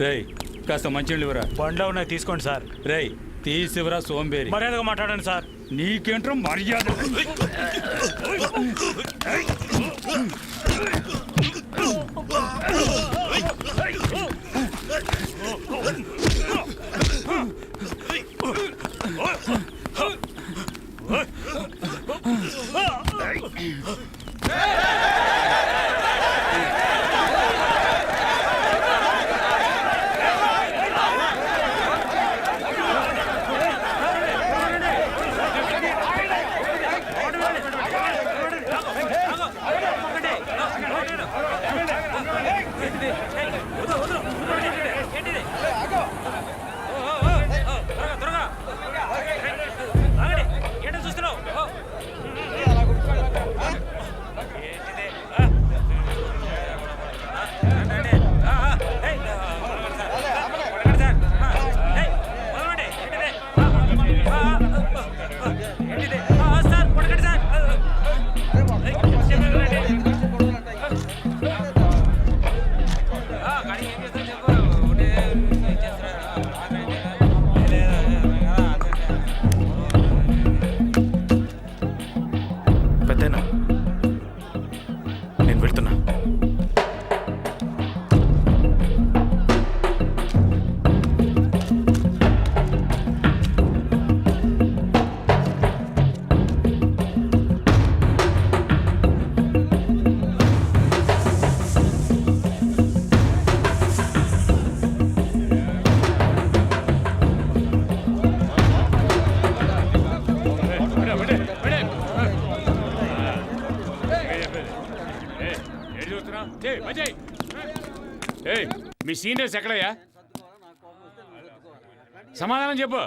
రేయ్ కాస్త మంచినీళ్ళు ఇవ్వరా. బండ్లో ఉన్నాయి తీసుకోండి సార్. రేయ్ తీసివరా సోంబేరి. మర్యాదగా మాట్లాడండి సార్. నీకేంట్రా మర్యాద? పెద్దనా నేను వెళ్తున్నా. మీ సీనియర్స్ ఎక్కడయ్యా? సమాధానం చెప్పు.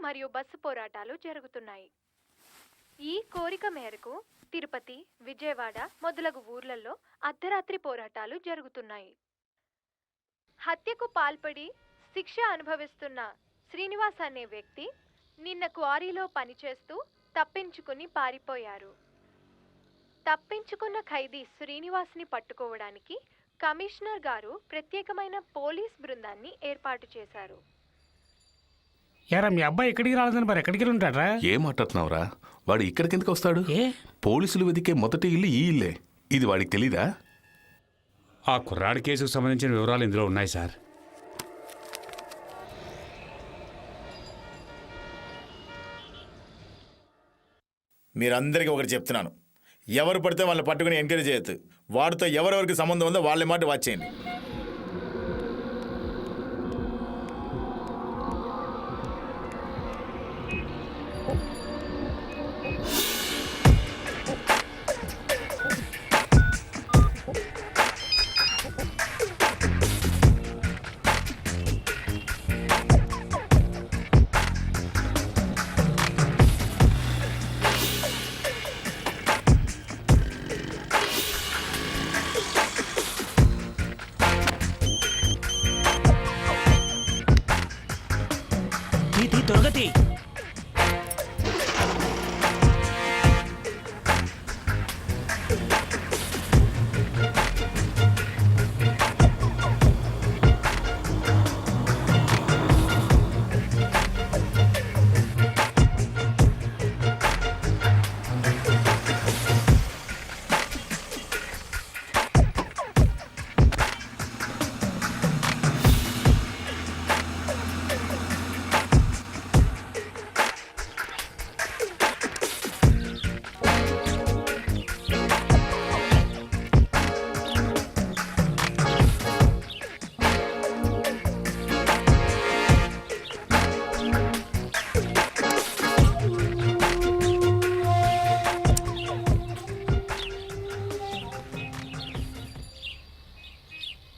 మరియు బస్సు పోరాటాలు జరుగుతున్నాయి. ఈ కోరిక మేరకు తిరుపతి, విజయవాడ మొదలగు ఊర్లలో అర్ధరాత్రి పోరాటాలు జరుగుతున్నాయి. హత్యకు పాల్పడి శిక్ష అనుభవిస్తున్న శ్రీనివాస్ అనే వ్యక్తి నిన్న క్వారీలో పనిచేస్తూ తప్పించుకుని పారిపోయారు. తప్పించుకున్న ఖైదీ శ్రీనివాస్ని పట్టుకోవడానికి కమిషనర్ గారు ప్రత్యేకమైన పోలీస్ బృందాన్ని ఏర్పాటు చేశారు. యారా మీ అబ్బాయి ఎక్కడికి రాలేదని మరి ఎక్కడికి వెళ్ళి ఉంటాడ్రా? ఏం మాట్లాడుతున్నావురా? వాడు ఇక్కడికి ఎందుకు వస్తాడు? ఏ పోలీసులు వెతికే మొదటి ఇల్లు ఈ ఇల్లే. ఇది వాడికి తెలీదా? ఆ కుర్రాడి కేసుకు సంబంధించిన వివరాలు ఇందులో ఉన్నాయి సార్. మీరందరికీ ఒకటి చెప్తున్నాను, ఎవరు పడితే వాళ్ళని పట్టుకుని ఎంకరేజ్ చేయొద్దు. వాడితో ఎవరెవరికి సంబంధం ఉందో వాళ్ళ మాట వాచ్ చేయండి. త్వరగతి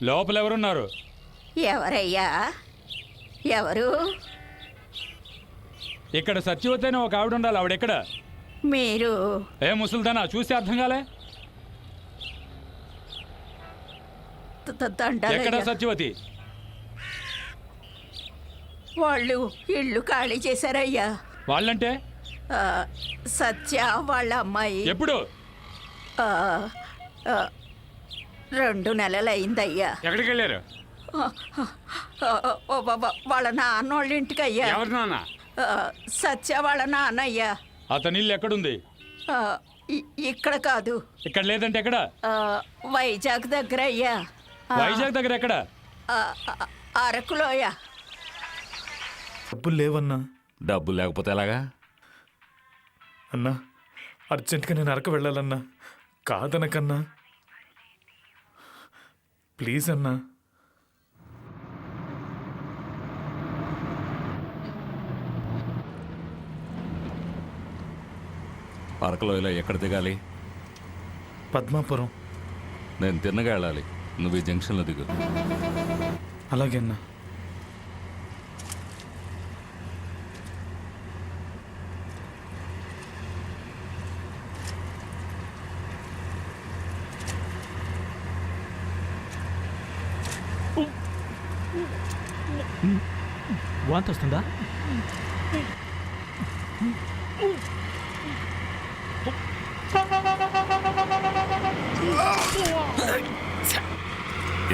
లోపల ఎవరున్నారు? ఎవరయ్యా? ఎవరు? ఇక్కడ సత్యవతి అని ఒక ఆవిడ ఉండాలి. ఆవిడెక్కడ? మీరు ఏ ముసలిదానా చూస్తే అర్థం కాలే? ఎక్కడ సత్యవతి? వాళ్ళు ఇల్లు ఖాళీ చేశారయ్యా. వాళ్ళంటే? సత్య వాళ్ళ అమ్మాయి. ఎప్పుడు? 2 నెలలైందయ్యా. ఎక్కడికి వెళ్ళారు? ఓ బాబా, వాళ్ళ నాన్న వాళ్ళ ఇంటికి అయ్యా. ఎవరు నాన్న? సత్య వాళ్ళ నాన్నయ్యా. అతని ఇల్లు ఎక్కడుంది? ఇక్కడ కాదు. ఇక్కడ లేదంటే ఎక్కడ? వైజాగ్ దగ్గర అయ్యా. వైజాగ్ దగ్గర ఎక్కడ? అరకులోయ. డబ్బులు లేవన్నా. డబ్బు లేకపోతే ఎలాగా అన్నా? అర్జెంట్గా నేను అరకు వెళ్ళాలన్నా. కాదనకన్నా, ప్లీజ్ అన్నా. అరకులోయలో ఎక్కడ దిగాలి? పద్మాపురం. నేను తిన్నగా వెళ్ళాలి. నువ్వు ఈ జంక్షన్లో దిగు. అలాగే అన్నా. వాంతి వస్తుందా?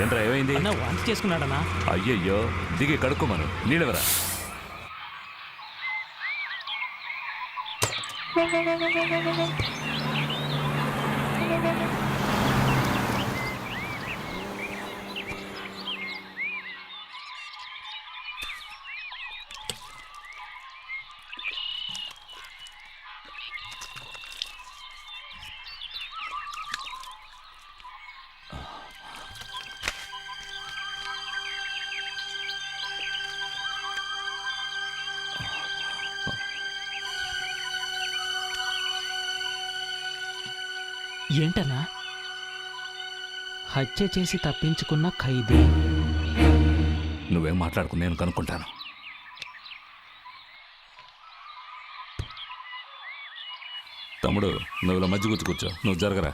ఏంట్రా ఏమైంది? అన్న వాంతి చేసుకున్నాడన్నా. అయ్యయ్యో, దిగి కడుక్కోమను. నీళ్ళెవరా? ఏంటన్నా? హత్య చేసి తప్పించుకున్న ఖైదీ. నువ్వేం మాట్లాడుకు, నేను కనుక్కుంటాను. తమ్ముడు నువ్వు ఇలా మధ్య కూర్చో, నువ్వు జరగరా.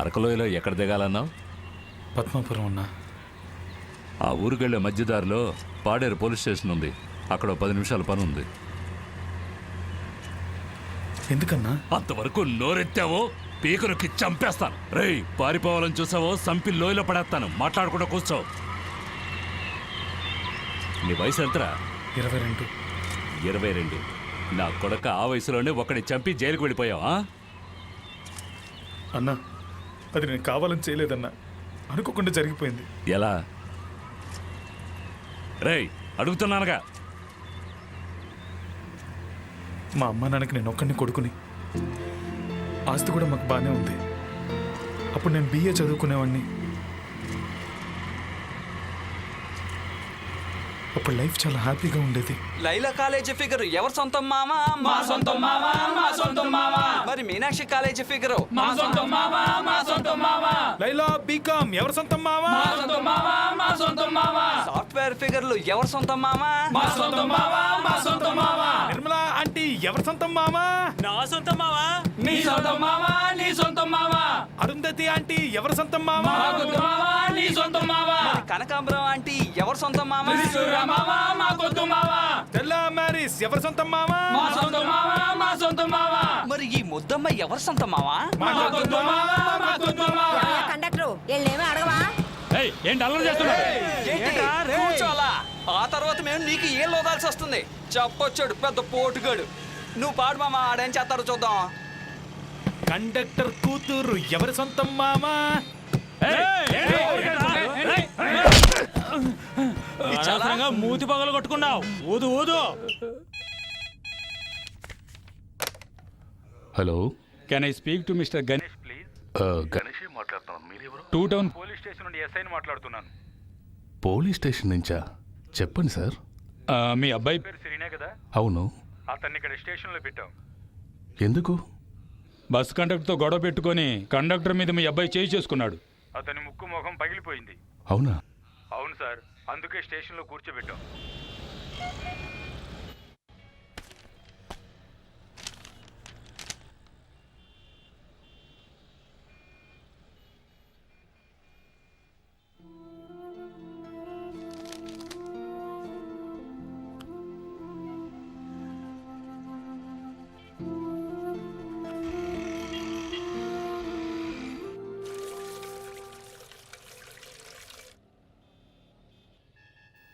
అరకలోయలో ఎక్కడ దిగాలన్నావు? పద్మాపురం అన్నా. ఆ ఊరికెళ్ళే మధ్యదారిలో పాడేరు పోలీస్ స్టేషన్ ఉంది. అక్కడ 10 నిమిషాల పని ఉంది. ఎందుకన్నా? అంతవరకు నోరెత్తావో పీకరుకి చంపేస్తాను. రేయ్, పారిపోవాలని చూసావో సంపి లోయలో పడేస్తాను. మాట్లాడకుండా కూర్చో. నీ వయసు ఎంతరా? 22. 22. నా కొడుక ఆ వయసులోనే ఒకడిని చంపి జైలుకు వెళ్ళిపోయావా? అన్నా, అది నేను కావాలని చేయలేదన్నా, అనుకోకుండా జరిగిపోయింది. ఎలా? రేయ్, అడుగుతున్నానుగా. మా అమ్మ నాన్నకి నేను ఒక్కడిని కొడుకుని, ఆస్తి కూడా మాకు బాగానే ఉంది. అప్పుడు నేను BA చదువుకునేవాడిని. అప్పుడు లైఫ్ చాలా హ్యాపీగా ఉండేది. లైలా కాలేజీ ఫిగర్ ఎవరు సొంతం మామా? మా సొంతం మావా, మా సొంతం మావా. మరి మీనాక్షి కాలేజీ ఫిగర్ మా సొంతం మావా, మా సొంతం మావా. లైలా బీకామ్ ఎవరు సొంతం మావా? మా సొంతం మావా, మా సొంతం మావా. సాఫ్ట్వేర్ ఫిగర్లు ఎవరు సొంతం మామా? మా సొంతం మావా, మా సొంతం మావా. నిర్మలా ఆంటీ ఎవరు సొంతం మావా? నా సొంతం మావా. నీ సొంతం మావా, నీ సొంతం మావా. అరుంధతి ఆంటీ ఎవరు సొంతం మావా? మా సొంతం మావా, నీ సొంతం మావా. కనకాంబరం ఆంటీ ఎవరు సొంతం మామా? త్రిశూర మావా, మా సొంతం మావా. తెల్లా మ్యారీస్ ఎవరు సొంతం మావా? మా సొంతం మావా, మా సొంతం మావా. మరి ఈ ముద్దమ్మ ఎవరు సొంతం మామా? మా సొంతం మావా, మా సొంతం మావా. కండక్టర్ వెళ్ళేమో అడగవా? ఏయ్, ఏంటి అల్లరి చేస్తున్నాడు? ఏంటిరా, కూర్చోలా. ఆ తర్వాత మేము నీకు ఏం లోదాల్సి వస్తుంది. చెప్పొచ్చాడు పెద్ద పోటుగాడు. నువ్వు పాడు మామా, ఆడేం చేస్తారో చూద్దాం. కండక్టర్ కూతురు ఎవరి సొంతం మామా? అనవసరంగా మూతి పగలు కొట్టుకున్నావు. ఊదు ఊదు. Hello, can I speak to mister Ganesh? Ganesh మాట్లాడుతున్నాను. మీరెవరు? 2 టౌన్ పోలీస్ స్టేషన్ నుండి ఎస్ఐని మాట్లాడుతున్నాను. పోలీస్ స్టేషన్ నుంచా? చెప్పండి సార్. మీ అబ్బాయి పేరు సిరీనే కదా? అవును. అతన్ని ఇక్కడ స్టేషన్లో పెట్టాం. ఎందుకు? బస్ కండక్టర్తో గొడవ పెట్టుకొని కండక్టర్ మీద మీ అబ్బాయి చేయి చేసుకున్నాడు. అతని ముక్కు ముఖం పగిలిపోయింది. అవునా? అవును సార్, అందుకే స్టేషన్లో కూర్చోబెట్టాం.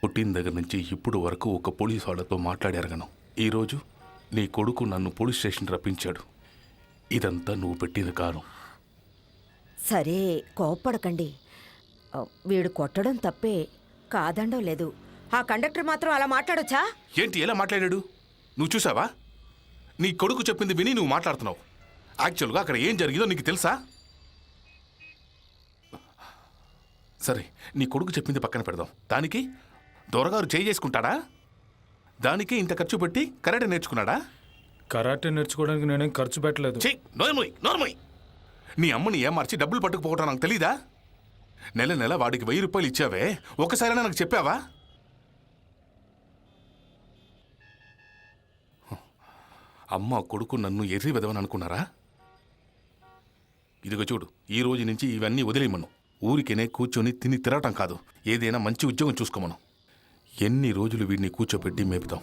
పుట్టిన దగ్గర నుంచి ఇప్పుడు వరకు ఒక పోలీస్ వాళ్ళతో మాట్లాడారగను. ఈరోజు నీ కొడుకు నన్ను పోలీస్ స్టేషన్ రప్పించాడు. ఇదంతా నువ్వు పెట్టిన కారణం. సరే, కోప్పడకండి. వీడు కొట్టడం తప్పే, కాదండం లేదు. ఆ కండక్టర్ మాత్రం అలా మాట్లాడొచ్చా? ఏంటి ఎలా మాట్లాడాడు? నువ్వు చూసావా? నీ కొడుకు చెప్పింది విని నువ్వు మాట్లాడుతున్నావు. యాక్చువల్గా అక్కడ ఏం జరిగిందో నీకు తెలుసా? సరే, నీ కొడుకు చెప్పింది పక్కన పెడదాం. దానికి దొరగారు చేయి చేసుకుంటాడా? దానికి ఇంత ఖర్చు పెట్టి కరాటే నేర్చుకున్నాడా? కరాటే నేర్చుకోవడానికి నేనేం ఖర్చు పెట్టలేదు. చెయ్యి, నోర్మోయ్. నీ అమ్మని ఏమార్చి డబ్బులు పట్టుకుపోవటం నాకు తెలీదా? నెల నెల వాడికి 1000 రూపాయలు ఇచ్చావే, ఒకసారైనా నాకు చెప్పావా? అమ్మ కొడుకు నన్ను ఎర్రి వెదవని అనుకున్నారా? ఇదిగో చూడు, ఈ రోజు నుంచి ఇవన్నీ వదిలేయమను. ఊరికేనే కూర్చొని తిని తిరగటం కాదు, ఏదైనా మంచి ఉద్యోగం చూసుకోమను. ఎన్ని రోజులు వీడిని కూర్చోబెట్టి మేపుతాం?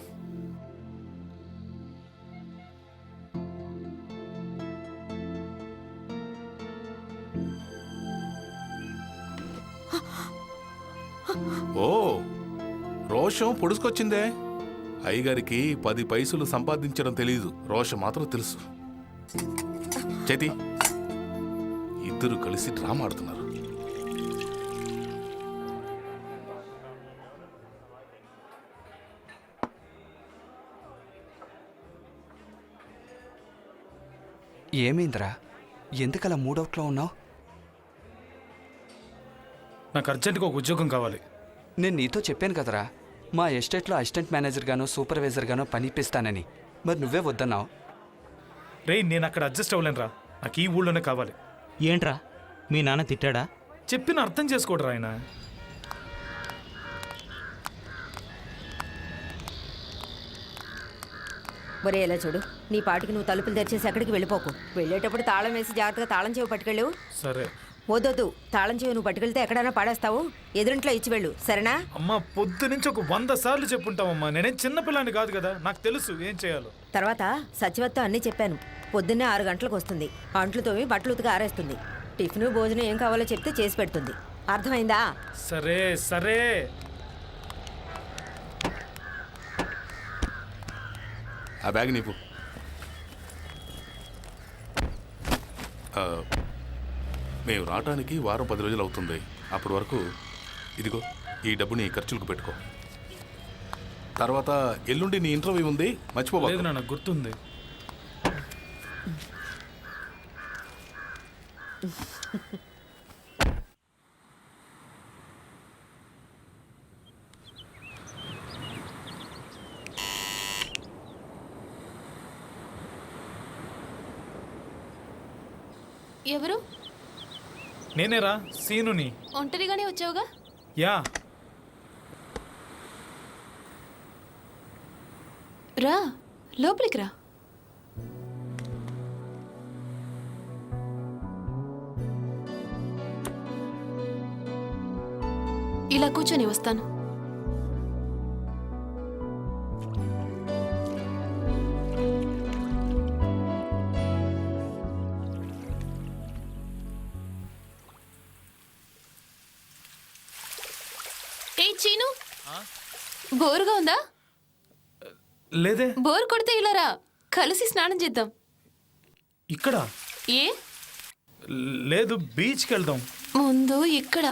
ఓ, రోషం పొడుచుకొచ్చిందే. అయ్యగారికి 10 పైసలు సంపాదించడం తెలీదు, రోషం మాత్రం తెలుసు. చేతి ఇద్దరు కలిసి డ్రామా ఆడుతున్నారు. ఏమైందిరా, ఎందుకలా మూడౌట్లో ఉన్నావు? నాకు అర్జెంటుగా ఒక ఉద్యోగం కావాలి. నేను నీతో చెప్పాను కదరా, మా ఎస్టేట్లో అసిస్టెంట్ మేనేజర్ గానో సూపర్వైజర్ గానో పని ఇప్పిస్తానని. మరి నువ్వే వద్దన్నావు. రేయ్ నేను అక్కడ అడ్జస్ట్ అవ్వలేనురా, నాకు ఈ ఊళ్ళోనే కావాలి. ఏంట్రా మీ నాన్న తిట్టాడా? చెప్పిన అర్థం చేసుకోడరా ఆయన. ఒరే ఎలా చూడు, నీ పాటికి నువ్వు తలుపులు తెరిచేసి ఎక్కడికి వెళ్ళిపోకు. వెళ్ళేటప్పుడు తాళం వేసి జాగ్రత్తగా తాళం చెవి పట్టుకెళ్ళు. సరే. వద్దొద్దు, తాళం చెవి నువ్వు పట్టుకెళ్తే ఎక్కడైనా పడేస్తావు. ఎదురింట్లో ఇచ్చి వెళ్ళు, సరేనా? అమ్మా పొద్దు నుంచి ఒక 100 సార్లు చెప్పుంటావమ్మా. నేనేం చిన్నపిల్లాన్ని కాదు కదా, నాకు తెలుసు ఏం చేయాలో. తర్వాత సచివత్వం అన్నీ చెప్పాను. పొద్దున్నే 6 గంటలకు వస్తుంది. అంట్లు తోమి బట్టలు ఉతికి ఆరేస్తుంది. టిఫిన్ భోజనం ఏం కావాలో చెప్తే చేసి పెడుతుంది. అర్థమైందా? సరే సరే. ఆ బ్యాగ్ నీపు. మేము రావడానికి వారం 10 రోజులు అవుతుంది. అప్పటి వరకు ఇదిగో ఈ డబ్బుని ఖర్చులకు పెట్టుకో. తర్వాత ఎల్లుండి నీ ఇంటర్వ్యూ ఉంది, మర్చిపోవా. లేదు నాన్న, గుర్తుంది. ఎవరు? నేనేరా, సీనుని. ఒంటరిగానే వచ్చావుగా? యా. రా లోపలికి రా. ఇలా కూర్చొని వస్తాను. ఏ చీను, బోరుగా ఉందా? లేదే. బోర్ కొడితే ఇలా రా, కలిసి స్నానం చేద్దాం. ఇక్కడ? ఏ లేదు, బీచ్కి వెళ్దాం. ముందు ఇక్కడ.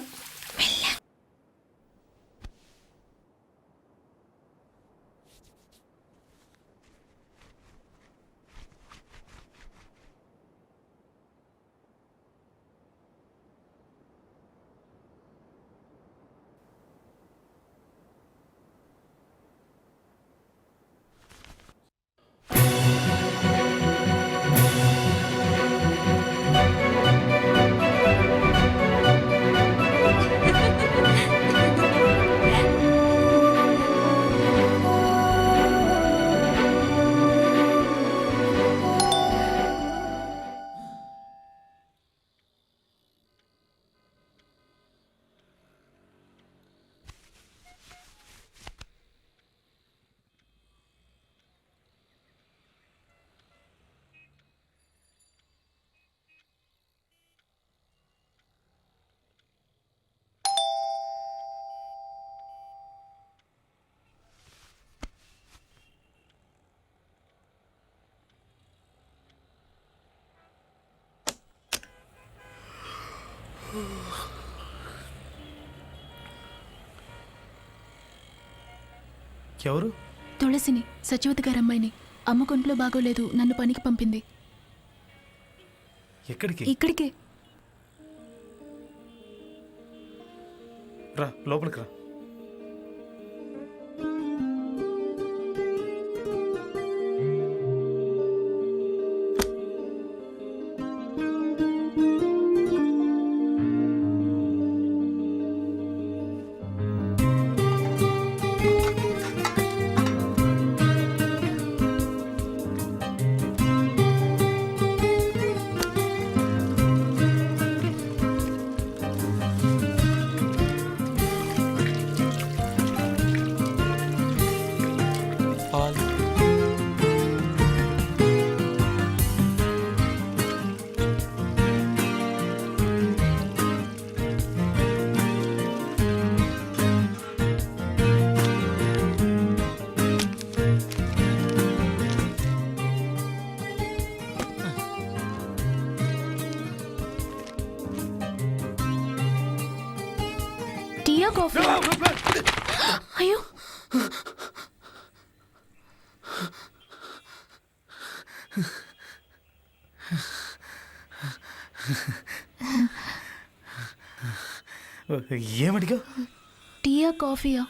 ఎవరు? తులసిని, సచివతి గారి అమ్మాయిని. అమ్మ కొంట్లో బాగోలేదు, నన్ను పనికి పంపింది. ఎక్కడికి? ఇక్కడికే. రా లోపలికి రా. టీయా కాఫీ? అయ్యో, ఏమడిగా? టీయా కాఫీయా?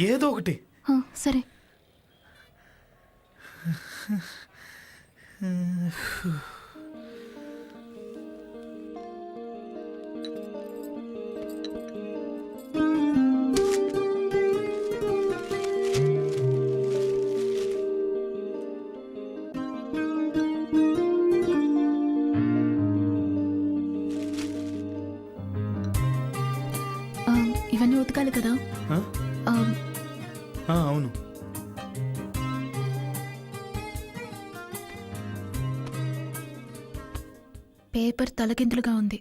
ఏదో ఒకటి. సరే. ఇవన్నీ ఉతకాలి కదా. ఆ? ఆ, అవును. పేపర్ తలకిందులుగా ఉంది.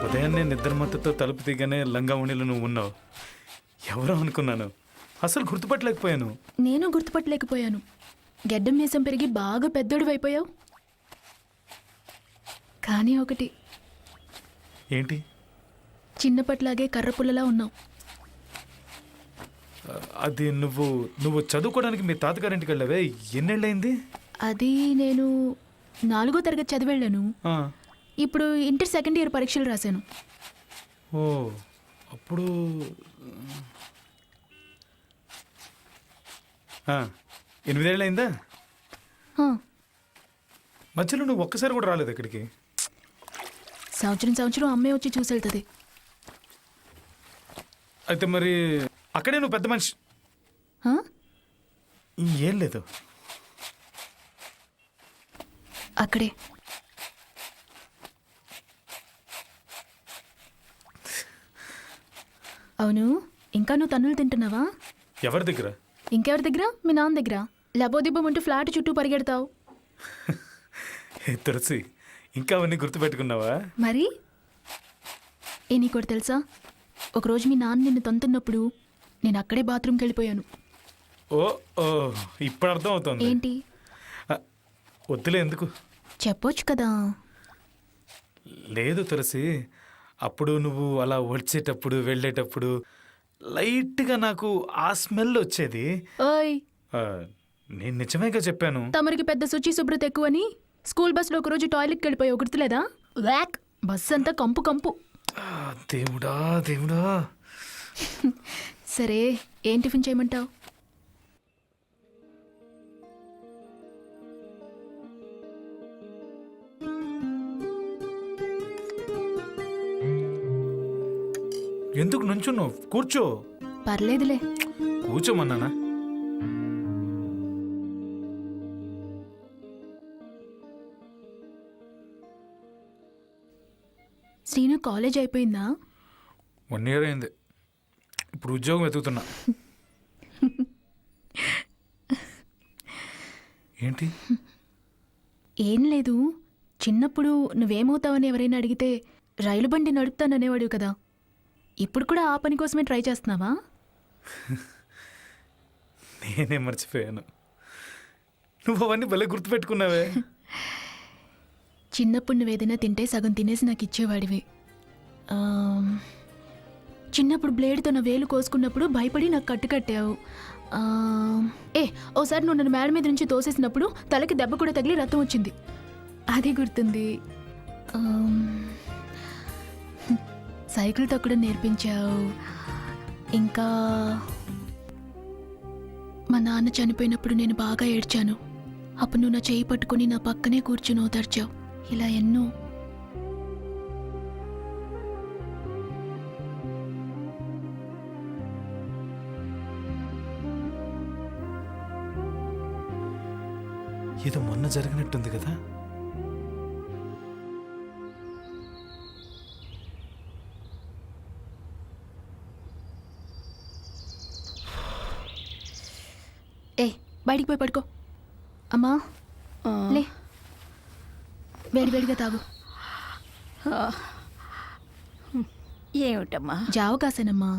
ఉదయాన్నే నిద్రమత్తతో తలుపు తీగానే లంగా ఉండిలో నువ్వు ఉన్నావు. ఎవరో అనుకున్నాను, అసలు గుర్తుపట్టలేకపోయాను. నేను గుర్తుపట్టలేకపోయాను. గెడ్డం మీసం పెరిగి బాగా పెద్దోడు అయిపోయావు. కానీ ఒకటి, ఏంటి? చిన్నప్పట్లాగే కర్రపుల్లలా ఉన్నావు. అది నువ్వు చదువుకోవడానికి మీ తాతగారింటికి వెళ్ళావే, ఎన్నేళ్ళయింది? అది నేను 4వ తరగతి చదివెళ్ళాను. ఆ, ఇప్పుడు ఇంటర్ సెకండ్ ఇయర్ పరీక్షలు రాశాను. ఓ అప్పుడు 8 ఏళ్ళయిందా? హా, మధ్యలో నువ్వు ఒక్కసారి కూడా రాలేదు ఇక్కడికి. సంవత్సరం అమ్మే వచ్చి చూసి వెళ్తుంది. అయితే మరి అక్కడే నువ్వు పెద్ద మనిషి. హా? ఏం లేదు. అక్కడే అవును, ఇంకా నువ్వు తన్నులు తింటున్నావా? ఎవరి దగ్గర? ఇంకెవరి దగ్గర? మీ నాన్న దగ్గర. లబోదిబ్బమంటూ ఫ్లాట్ చుట్టూ పరిగెడతావు. తులసి, ఇంకా అవన్నీ గుర్తుపెట్టుకున్నావా? మరి నీకోటి తెలుసా, ఒకరోజు మీ నాన్న నిన్ను తంతున్నప్పుడు నేను అక్కడే బాత్రూమ్కి వెళ్ళిపోయాను. ఓ ఓ ఇప్పుడు అర్థం అవుతుంది. ఏంటి? వద్దులే, ఎందుకు? చెప్పొచ్చు కదా. లేదు తులసి, అప్పుడు నువ్వు అలా వచ్చేటప్పుడు వెళ్ళేటప్పుడు లైట్గా నాకు ఆ స్మెల్ వచ్చేది. ఓయ్, నేను నిజమేగా చెప్పాను. తమరికి పెద్ద శుచి శుభ్రత ఎక్కువని స్కూల్ బస్సులో ఒకరోజు టాయిలెట్కి వెళ్ళిపోయావు, గుర్తులేదా? వ్యాక్, బస్ అంతా కంపు కంపు. దేవుడా దేవుడా. సరే, ఏం టిఫిన్ చేయమంటావు? ఎందుకు నుంచున్నావు? కూర్చో. పర్లేదులే. కూర్చోమన్నానా? శ్రీను కాలేజ్ అయిపోయిందా? 1 year అయింది. ఇప్పుడు ఉద్యోగం వెతుకుతున్నా. ఏంటి? ఏం లేదు, చిన్నప్పుడు నువ్వేమవుతావని ఎవరైనా అడిగితే రైలు బండి నడుపుతాననేవాడు కదా. ఇప్పుడు కూడా ఆ పని కోసమే ట్రై చేస్తున్నావా? నేనే మర్చిపోయాను. నువ్వు అవన్నీ భలే గుర్తుపెట్టుకున్నావే. చిన్నప్పుడు నువ్వేదైనా తింటే సగం తినేసి నాకు ఇచ్చేవాడివి. చిన్నప్పుడు బ్లేడ్తో నా వేలు కోసుకున్నప్పుడు భయపడి నాకు కట్టావు. ఓసారి నువ్వు నన్ను మేడ మీద నుంచి తోసేసినప్పుడు తలకి దెబ్బ కూడా తగిలి రక్తం వచ్చింది, అది గుర్తుంది. సైకిల్ తొక్కడం నేర్పించావు. ఇంకా మా నాన్న చనిపోయినప్పుడు నేను బాగా ఏడ్చాను. అప్పుడు నువ్వు నా చేయి పట్టుకుని నా పక్కనే కూర్చుని ఓదార్చావు. ఇలా ఎన్నో. ఏదో మొన్న జరిగినట్టుంది కదా. బయటికి పోయి పడుకో. అమ్మా లే, వేడివేడిగా తాగు. ఏమిటమ్మా? జావ కాసేనమ్మా.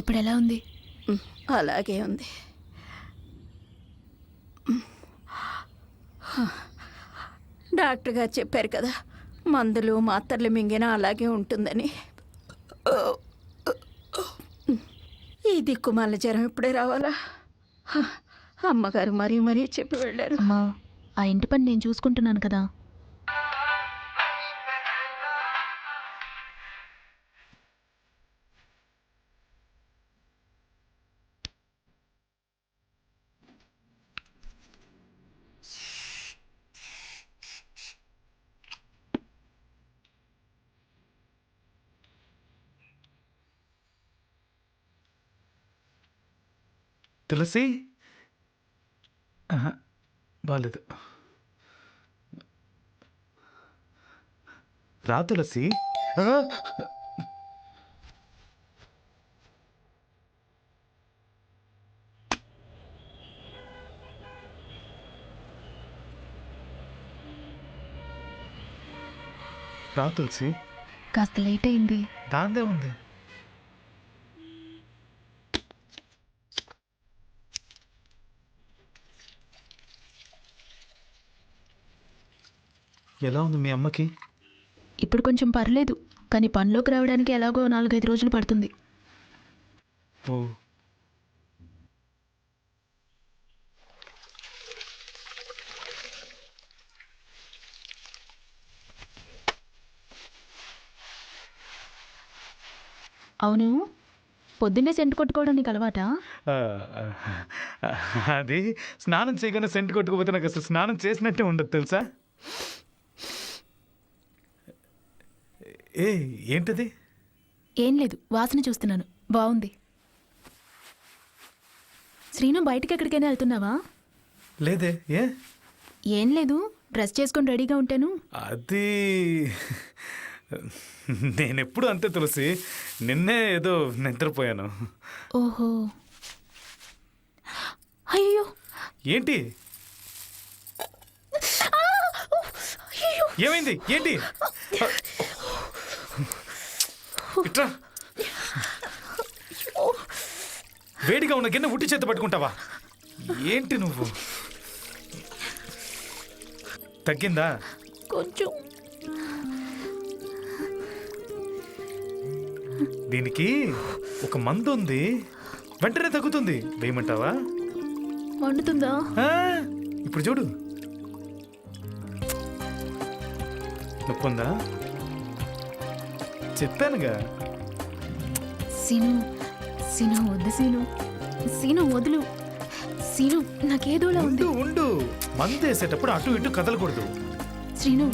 ఇప్పుడు ఎలా ఉంది? అలాగే ఉంది. డాక్టర్ గారు చెప్పారు కదా, మందులు మాత్రలు మింగినా అలాగే ఉంటుందని. ఈ దిక్కుమాల జ్వరం ఇప్పుడే రావాలా? అమ్మగారు మరీ మరీ చెప్పి వెళ్ళారు. అమ్మా, ఆ ఇంటి పని నేను చూసుకుంటున్నాను కదా. తులసి బాలేదు. రా తులసి. రా తులసి. కాస్త లేట్ అయింది. దాందే ఉంది. ఎలా ఉంది మీ అమ్మకి? ఇప్పుడు కొంచెం పర్లేదు, కానీ పనిలోకి రావడానికి ఎలాగో 4-5 రోజులు పడుతుంది. ఓ, అవును, పొద్దున్నే సెంటు కొట్టుకోవడం నీకు అలవాటా? అది స్నానం చేయగానే సెంటు కొట్టుకుపోతే నాకు అసలు స్నానం చేసినట్టే ఉండదు తెలుసా. ఏంటది? ఏం లేదు, వాసన చూస్తున్నాను. బాగుంది. శ్రీను, బయటికి ఎక్కడికైనా వెళ్తున్నావా? లేదే. ఏం లేదు, డ్రెస్ చేసుకొని రెడీగా ఉంటాను. అది నేనెప్పుడు అంతే తులసి. నిన్నే ఏదో నిద్రపోయాను. ఓహో, అయ్యో. ఏంటి? ఏమైంది? ఏంటి? ఇట్రా. వేడిగా ఉన్న గిన్నె ఉట్టి చేత పట్టుకుంటావా? ఏంటి నువ్వు? తగ్గిందా? కొంచెం. దీనికి ఒక మందు ఉంది, వెంటనే తగ్గుతుంది. వేయమంటావా? వండుతుందా? ఇప్పుడు చూడు. నొప్పుందా? చెప్పానుగా. సీను, సీను వద్దు. సీను వదులు. సీను, నాకేదోలా ఉంది. ఉండు. మందు వేసేటప్పుడు అటు ఇటు కదలకూడదు. శ్రీను,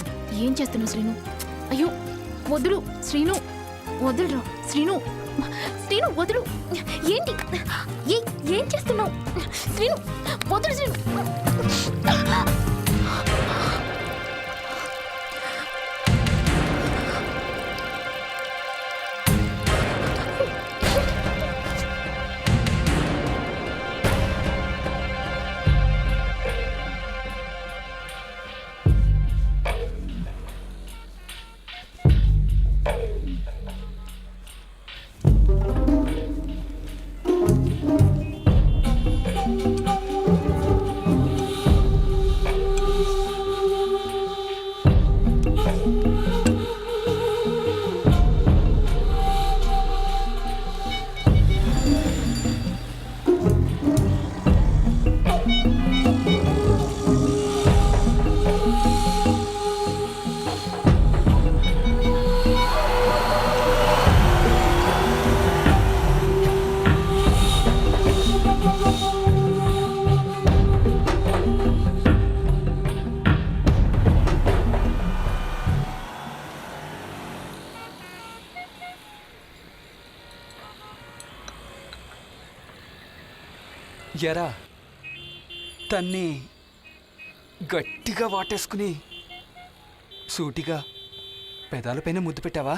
ఏం చేస్తున్నావు శ్రీను? అయ్యో వదులు శ్రీను, వదులురా శ్రీను. శ్రీను వదులు. ఏంటి? ఏం చేస్తున్నావు శ్రీను? వదులు శ్రీను. ఎరా తన్ని గట్టిగా వాటేసుకుని సూటిగా పెదాలపైన ముద్దు పెట్టావా?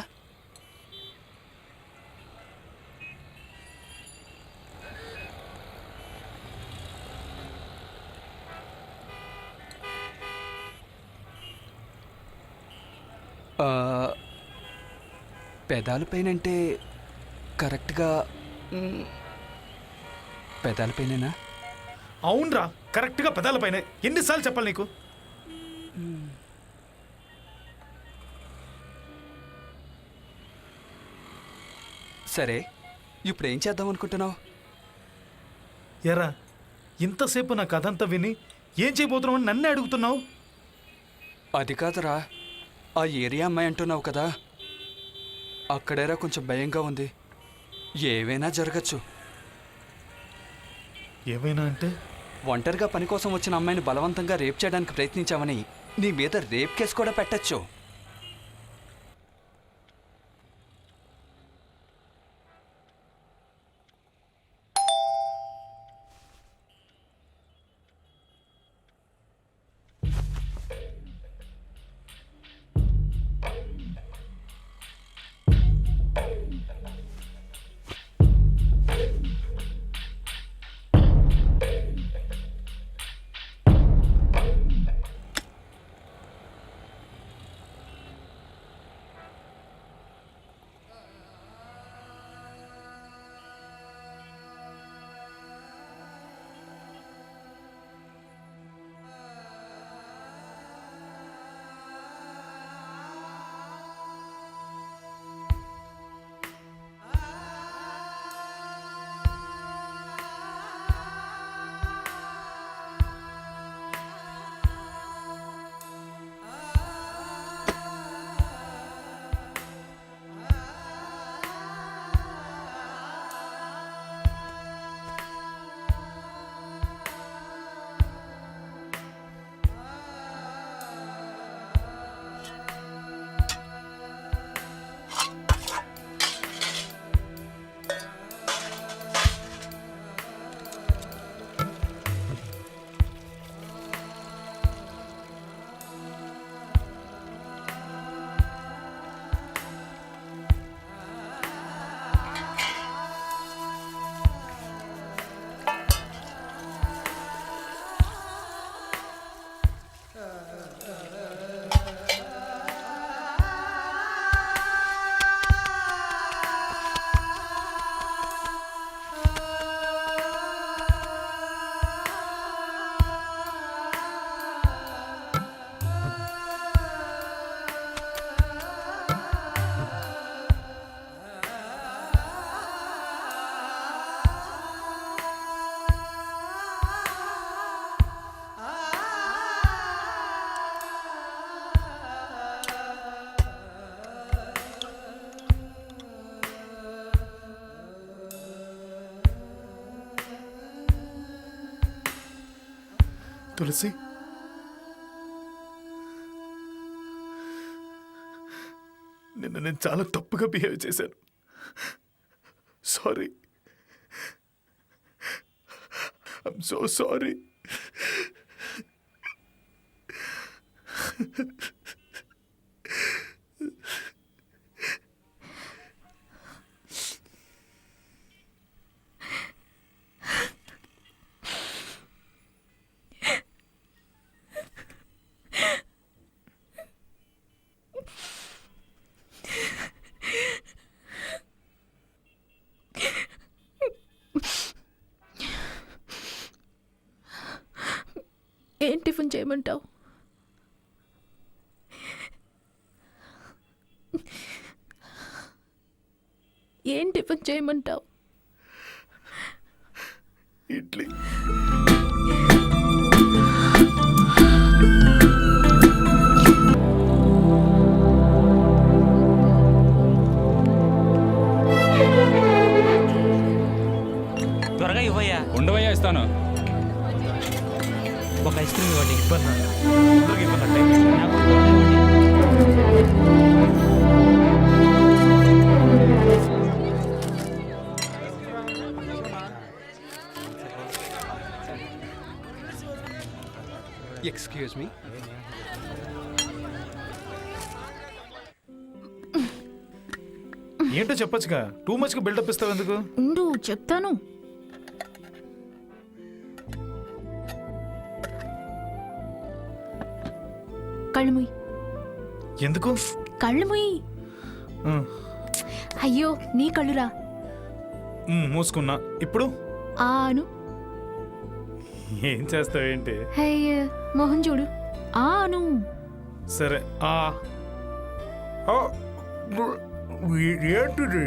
పెదాలపైన అంటే కరెక్ట్గా పెదాలపైనేనా? అవునరా, కరెక్ట్గా పెదాలపైన. ఎన్నిసార్లు చెప్పాలి నీకు? సరే ఇప్పుడు ఏం చేద్దాం అనుకుంటున్నావు? ఎరా ఇంతసేపు నా కథ అంతా విని ఏం చేయబోతున్నావు అని నన్నే అడుగుతున్నావు? అది కాదురా, ఆ ఏరియా అమ్మాయి అంటున్నావు కదా, అక్కడేరా కొంచెం భయంగా ఉంది. ఏవైనా జరగచ్చు. ఏమైనా అంటే? ఒంటరిగా పని కోసం వచ్చిన అమ్మాయిని బలవంతంగా రేప్ చేయడానికి ప్రయత్నించామని నీ మీద రేప్ కేసు కూడా పెట్టచ్చు. తులసి, నిన్న నేను చాలా తప్పుగా బిహేవ్ చేశాను. Sorry, I'm so sorry. ఏం టిఫిన్ చేయమంటావు? ఏం టిఫిన్ చేయమంటావు? ఇడ్లీ. త్వరగా ఇవ్వయ్యా. ఉండవయ్యా, ఇస్తాను. ఒక ఐస్ క్రీమ్ ఇవ్వండి. ఇవ్వన్నా, తొందరగా ఇవ్వన్నా, టైం వేస్ట్. నాకు త్వరగా ఇవ్వండి. Excuse me. ఏంటో చెప్పొచ్చుగా, టూ మచ్గా బిల్డప్ ఇస్తావు ఎందుకు? ఉండు చెప్తాను. కళ్ళు మూయి. ఎందుకు? కళ్ళు మూయి. అయ్యో నీ కళ్ళురా. మూసుకున్నా. ఇప్పుడు ఆను. ఏం చేస్తావేంటి? అయ్య మోహన్ చూడు. ఆను. సరే. ఏంటిది?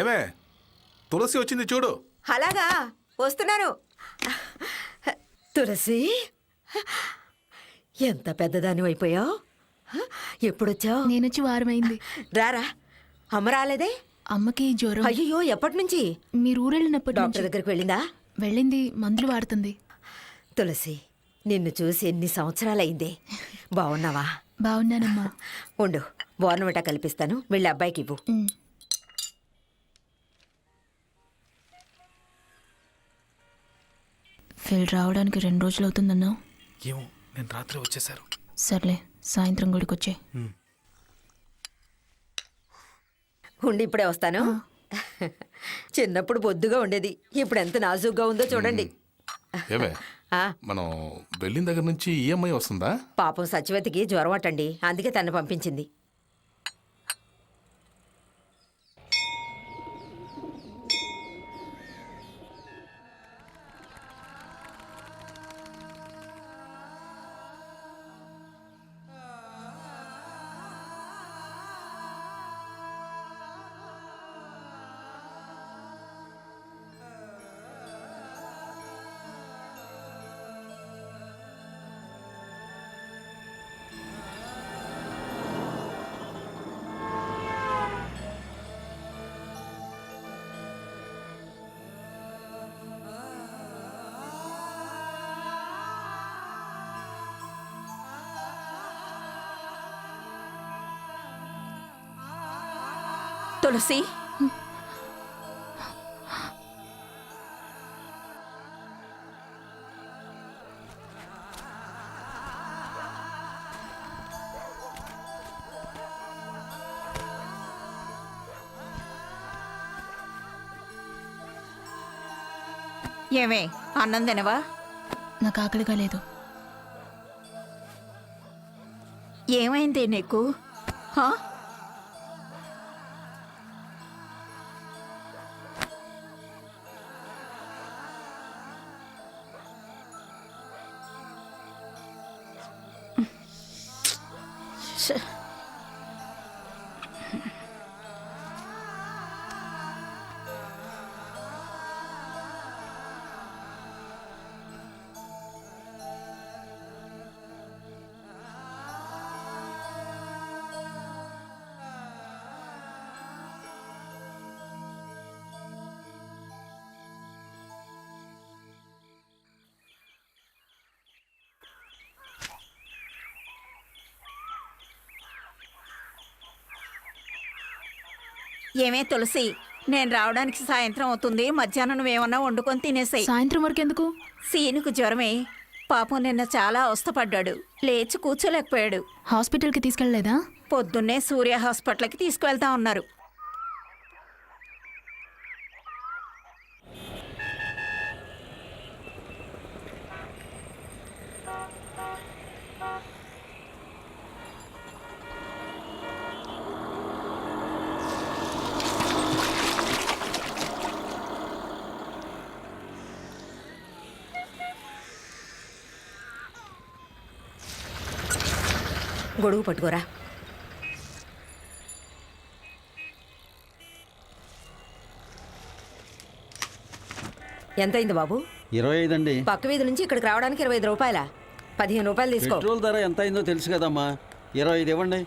ఏమే తులసి వచ్చింది చూడు. అలాగా వస్తున్నాను. తులసి, ఎంత పెద్దదాని అయిపోయావు. ఎప్పుడొచ్చావు? నేనొచ్చి వారమైంది. రారా. అమ్మ రాలేదే? అమ్మకి జ్వరం. అయ్యో, ఎప్పటి నుంచి? మీరు ఊరెళ్ళినప్పటి నుంచి. డాక్టర్ దగ్గరికి వెళ్ళిందా? వెళ్ళింది, మందులు వాడుతుంది. తులసి, నిన్ను చూసి ఎన్ని సంవత్సరాలైందే. బాగున్నావా? బాగున్నానమ్మా. ఉండు, బోర్నవిటా కల్పిస్తాను, వెళ్ళి అబ్బాయికి ఇవ్వు. ఫిల్ రావడానికి 2 రోజులు అవుతుందన్నావు. ఏమో, నేను రాత్రి వచ్చేసారు. సర్లే, సాయంత్రం గుడికొచ్చే. ఉండి ఇప్పుడే వస్తాను. చిన్నప్పుడు బొద్దుగా ఉండేది, ఇప్పుడు ఎంత నాజుగ్గా ఉందో చూడండి. ఏమే మనం వెళ్ళిన దగ్గర నుంచి ఈఎంఐ వస్తుందా? పాపం సత్యవతికి జ్వరం అటండి, అందుకే తను పంపించింది. తులసి, ఏమే అన్నం తినవా? నాకు ఆకలిగా లేదు. ఏమైంది నీకు? హా? ఏమే తులసి, నేను రావడానికి సాయంత్రం అవుతుంది. మధ్యాహ్నం నువ్వేమన్నా వండుకొని తినేసాయి. సాయంత్రం వరకు ఎందుకు? సీనుకు జ్వరమే. పాపం నిన్న చాలా అవస్థపడ్డాడు, లేచి కూర్చోలేకపోయాడు. హాస్పిటల్కి తీసుకెళ్ళలేదా? పొద్దున్నే సూర్య హాస్పిటల్కి తీసుకువెళ్తా ఉన్నారు. గొడుగు పట్టుకోరా. ఎంతైంది బాబు? 25 అండి. పక్క వీధి నుంచి ఇక్కడికి రావడానికి 25 రూపాయలా? 15 రూపాయలు తీసుకో. పెట్రోల్ ధర ఎంత అయిందో తెలుసు కదమ్మా, 25 ఇవ్వండి.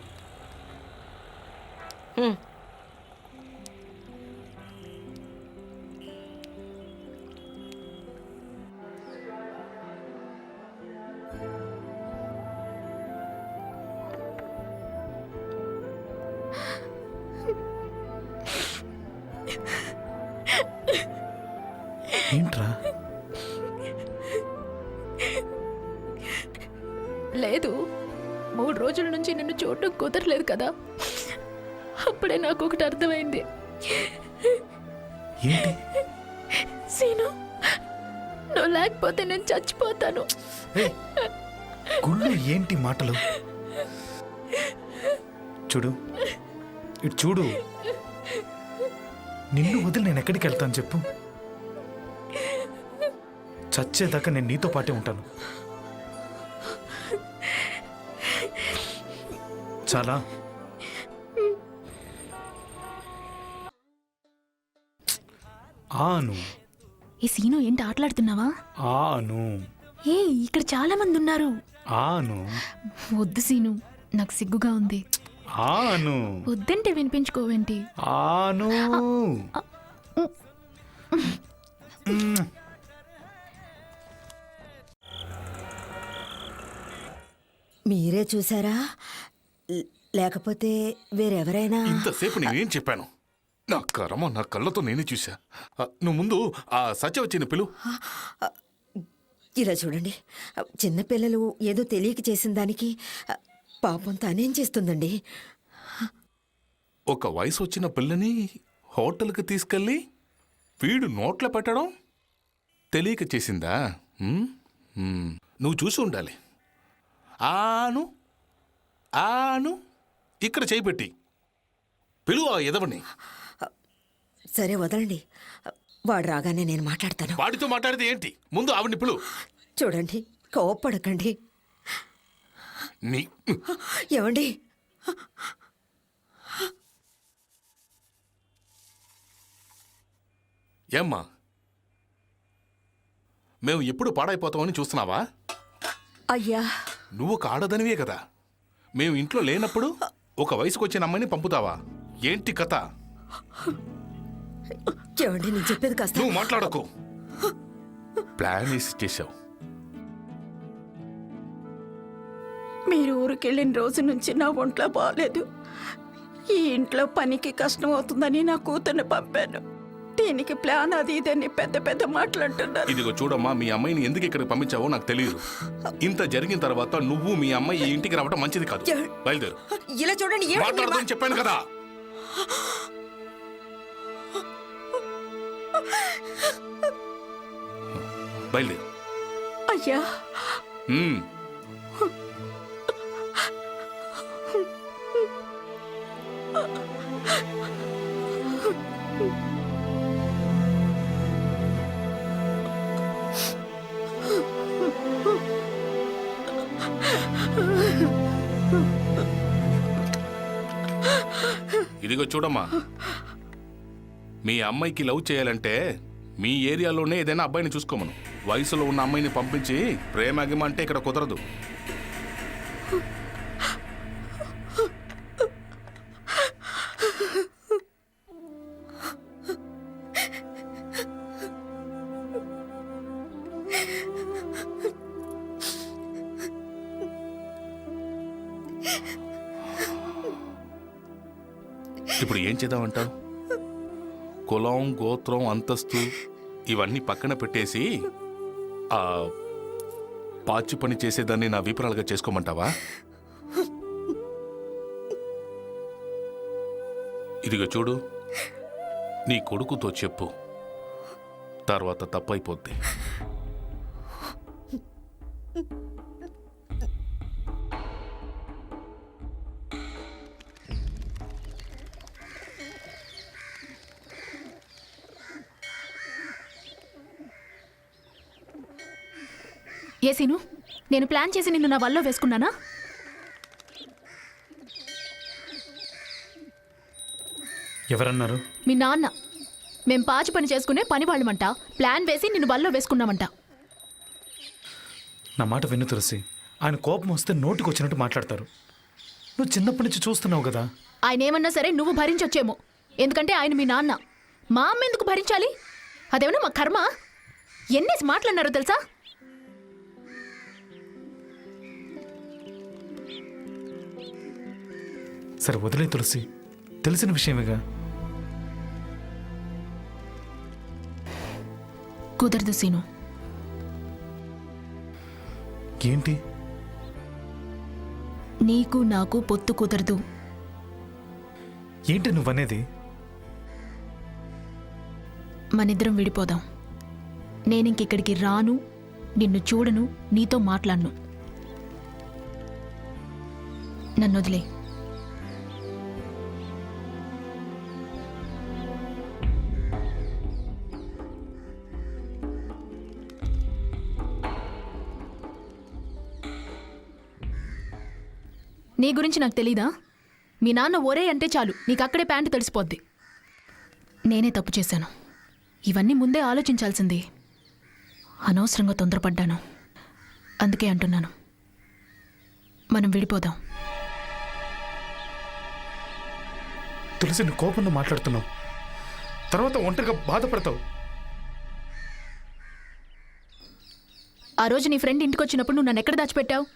ఏంట్రా? లేదు, 3 రోజుల నుంచి నిన్ను చూడటం కుదరలేదు కదా, అప్పుడే నాకు ఒకటి అర్థమైంది. ఏంటి? సీను, నువ్వు లేకపోతే నేను చచ్చిపోతాను. గుళ్ళు ఏంటి మాటలు? చూడు, ఇటు చూడు. నిన్ను వదిలి నేను ఎక్కడికి వెళ్తాను చెప్పు? చచ్చేదాకా నేను నీతో పాటే ఉంటాను. చాలా ఆను ఈ సీను ఏంటి ఆటలాడుతున్నావా? ఆను ఏ ఇక్కడ చాలా మంది ఉన్నారు. ఆను వద్దు సీను, నాకు సిగ్గుగా ఉంది. ఆను వద్దంటే వినిపించుకోవేంటి? ఆను మీరే చూసారా లేకపోతే వేరెవరైనా? ఇంతసేపు నేనేం చెప్పాను? నా కర్మ, నా కళ్ళతో నేనే చూసా. నువ్వు ముందు ఆ సత్య వచ్చిన పిలు. ఇలా చూడండి, చిన్నపిల్లలు ఏదో తెలియక చేసిన దానికి పాపం తనేం చేస్తుందండి? ఒక వయసు వచ్చిన పిల్లని హోటల్కి తీసుకెళ్ళి వీడు నోట్లో పెట్టడం తెలియక చేసిందా? నువ్వు చూసి ఉండాలి. ఆను ఆను ఇక్కడ చేయి పెట్టి పిలువ ఎదవని. సరే వదలండి, వాడు రాగానే నేను మాట్లాడతాను. వాడితో మాట్లాడితే ఏంటి? ముందు ఆవిడ్ని పిలు. చూడండి, కోప్పడకండి. నీ ఏమండి? ఏమ్మా, మేము ఎప్పుడు పాడైపోతామని చూస్తున్నావా? అయ్యా, నువ్వు ఒక ఆడదనివే కదా. మేము ఇంట్లో లేనప్పుడు ఒక వయసుకు వచ్చిన అమ్మాయిని పంపుతావా? ఏంటి కథ? ఏమండి, నేను చెప్పేది కాస్త. నువ్వు మాట్లాడకు. ప్లాన్ వేసి చేశావు. మీరు ఊరికెళ్ళిన రోజు నుంచి నా ఒంట్లో బాగాలేదు. ఈ ఇంట్లో పనికి కష్టం అవుతుందని నా కూతుర్ని పంపాను. దీనికి ప్లాన్ అది ఇదని పెద్ద పెద్ద మాట్లాడుతున్నారు. ఇదిగో చూడమ్మా, మీ అమ్మాయిని ఎందుకు ఇక్కడికి పంపించావో నాకు తెలియదు. ఇంత జరిగిన తర్వాత నువ్వు మీ అమ్మాయి ఈ ఇంటికి రావడం మంచిది కాదు. బయలుదేరు. ఇలా చూడండి, మాట్లాడదని చెప్పాను కదా. బయలుదేరు. అయ్యా, ఇదిగో చూడమ్మా, మీ అమ్మాయికి లవ్ చేయాలంటే మీ ఏరియాలోనే ఏదైనా అబ్బాయిని చూసుకోమను. వయసులో ఉన్న అమ్మాయిని పంపించి ప్రేమ అంటే ఇక్కడ కుదరదు. ఇప్పుడు ఏం చేద్దామంటావు? కులం, గోత్రం, అంతస్తు ఇవన్నీ పక్కన పెట్టేసి ఆ పాచి పని చేసేదాన్ని నా విపురాలుగా చేసుకోమంటావా? ఇదిగో చూడు, నీ కొడుకుతో చెప్పు, తర్వాత తప్పైపోద్ది. ఏ సీను, నేను ప్లాన్ చేసి నిన్ను నా వల్ల వేసుకున్నానా? ఎవరన్నారు? మీ నాన్న. మేం పాచి పని చేసుకునే పని వాళ్ళమంట. ప్లాన్ వేసి నిన్ను బల్లో వేసుకున్నామంట. నా మాట విను తులసి. ఆయన కోపం వస్తే నోటికి వచ్చినట్టు మాట్లాడతారు. నువ్వు చిన్నప్పటి నుంచి చూస్తున్నావు కదా. ఆయన ఏమన్నా సరే నువ్వు భరించొచ్చేమో, ఎందుకంటే ఆయన మీ నాన్న. మా అమ్మ ఎందుకు భరించాలి? అదేమన్నా మా కర్మ. ఎన్నేసి మాట్లాడినారో తెలుసా? సరే వదిలే తులసి, తెలిసిన విషయమేగా. కుదరదు సీను. ఏంటి? నీకు నాకు పొత్తు కుదరదు. ఏంటి నువ్వనేది? మనిద్దరం విడిపోదాం. నేనింకిక్కడికి రాను, నిన్ను చూడను, నీతో మాట్లాడను. నన్ను వదిలే. నీ గురించి నాకు తెలీదా? మీ నాన్న ఒరే అంటే చాలు నీకు అక్కడే ప్యాంటు తడిసిపోద్ది. నేనే తప్పు చేశాను. ఇవన్నీ ముందే ఆలోచించాల్సింది. అనవసరంగా తొందరపడ్డాను. అందుకే అంటున్నాను, మనం విడిపోదాం. తులసి, నువ్వు కోపంలో మాట్లాడుతున్నావు, తర్వాత ఒంటరిగా బాధపడతావు. ఆ రోజు నీ ఫ్రెండ్ ఇంటికి వచ్చినప్పుడు నువ్వు నన్ను ఎక్కడ దాచిపెట్టావు?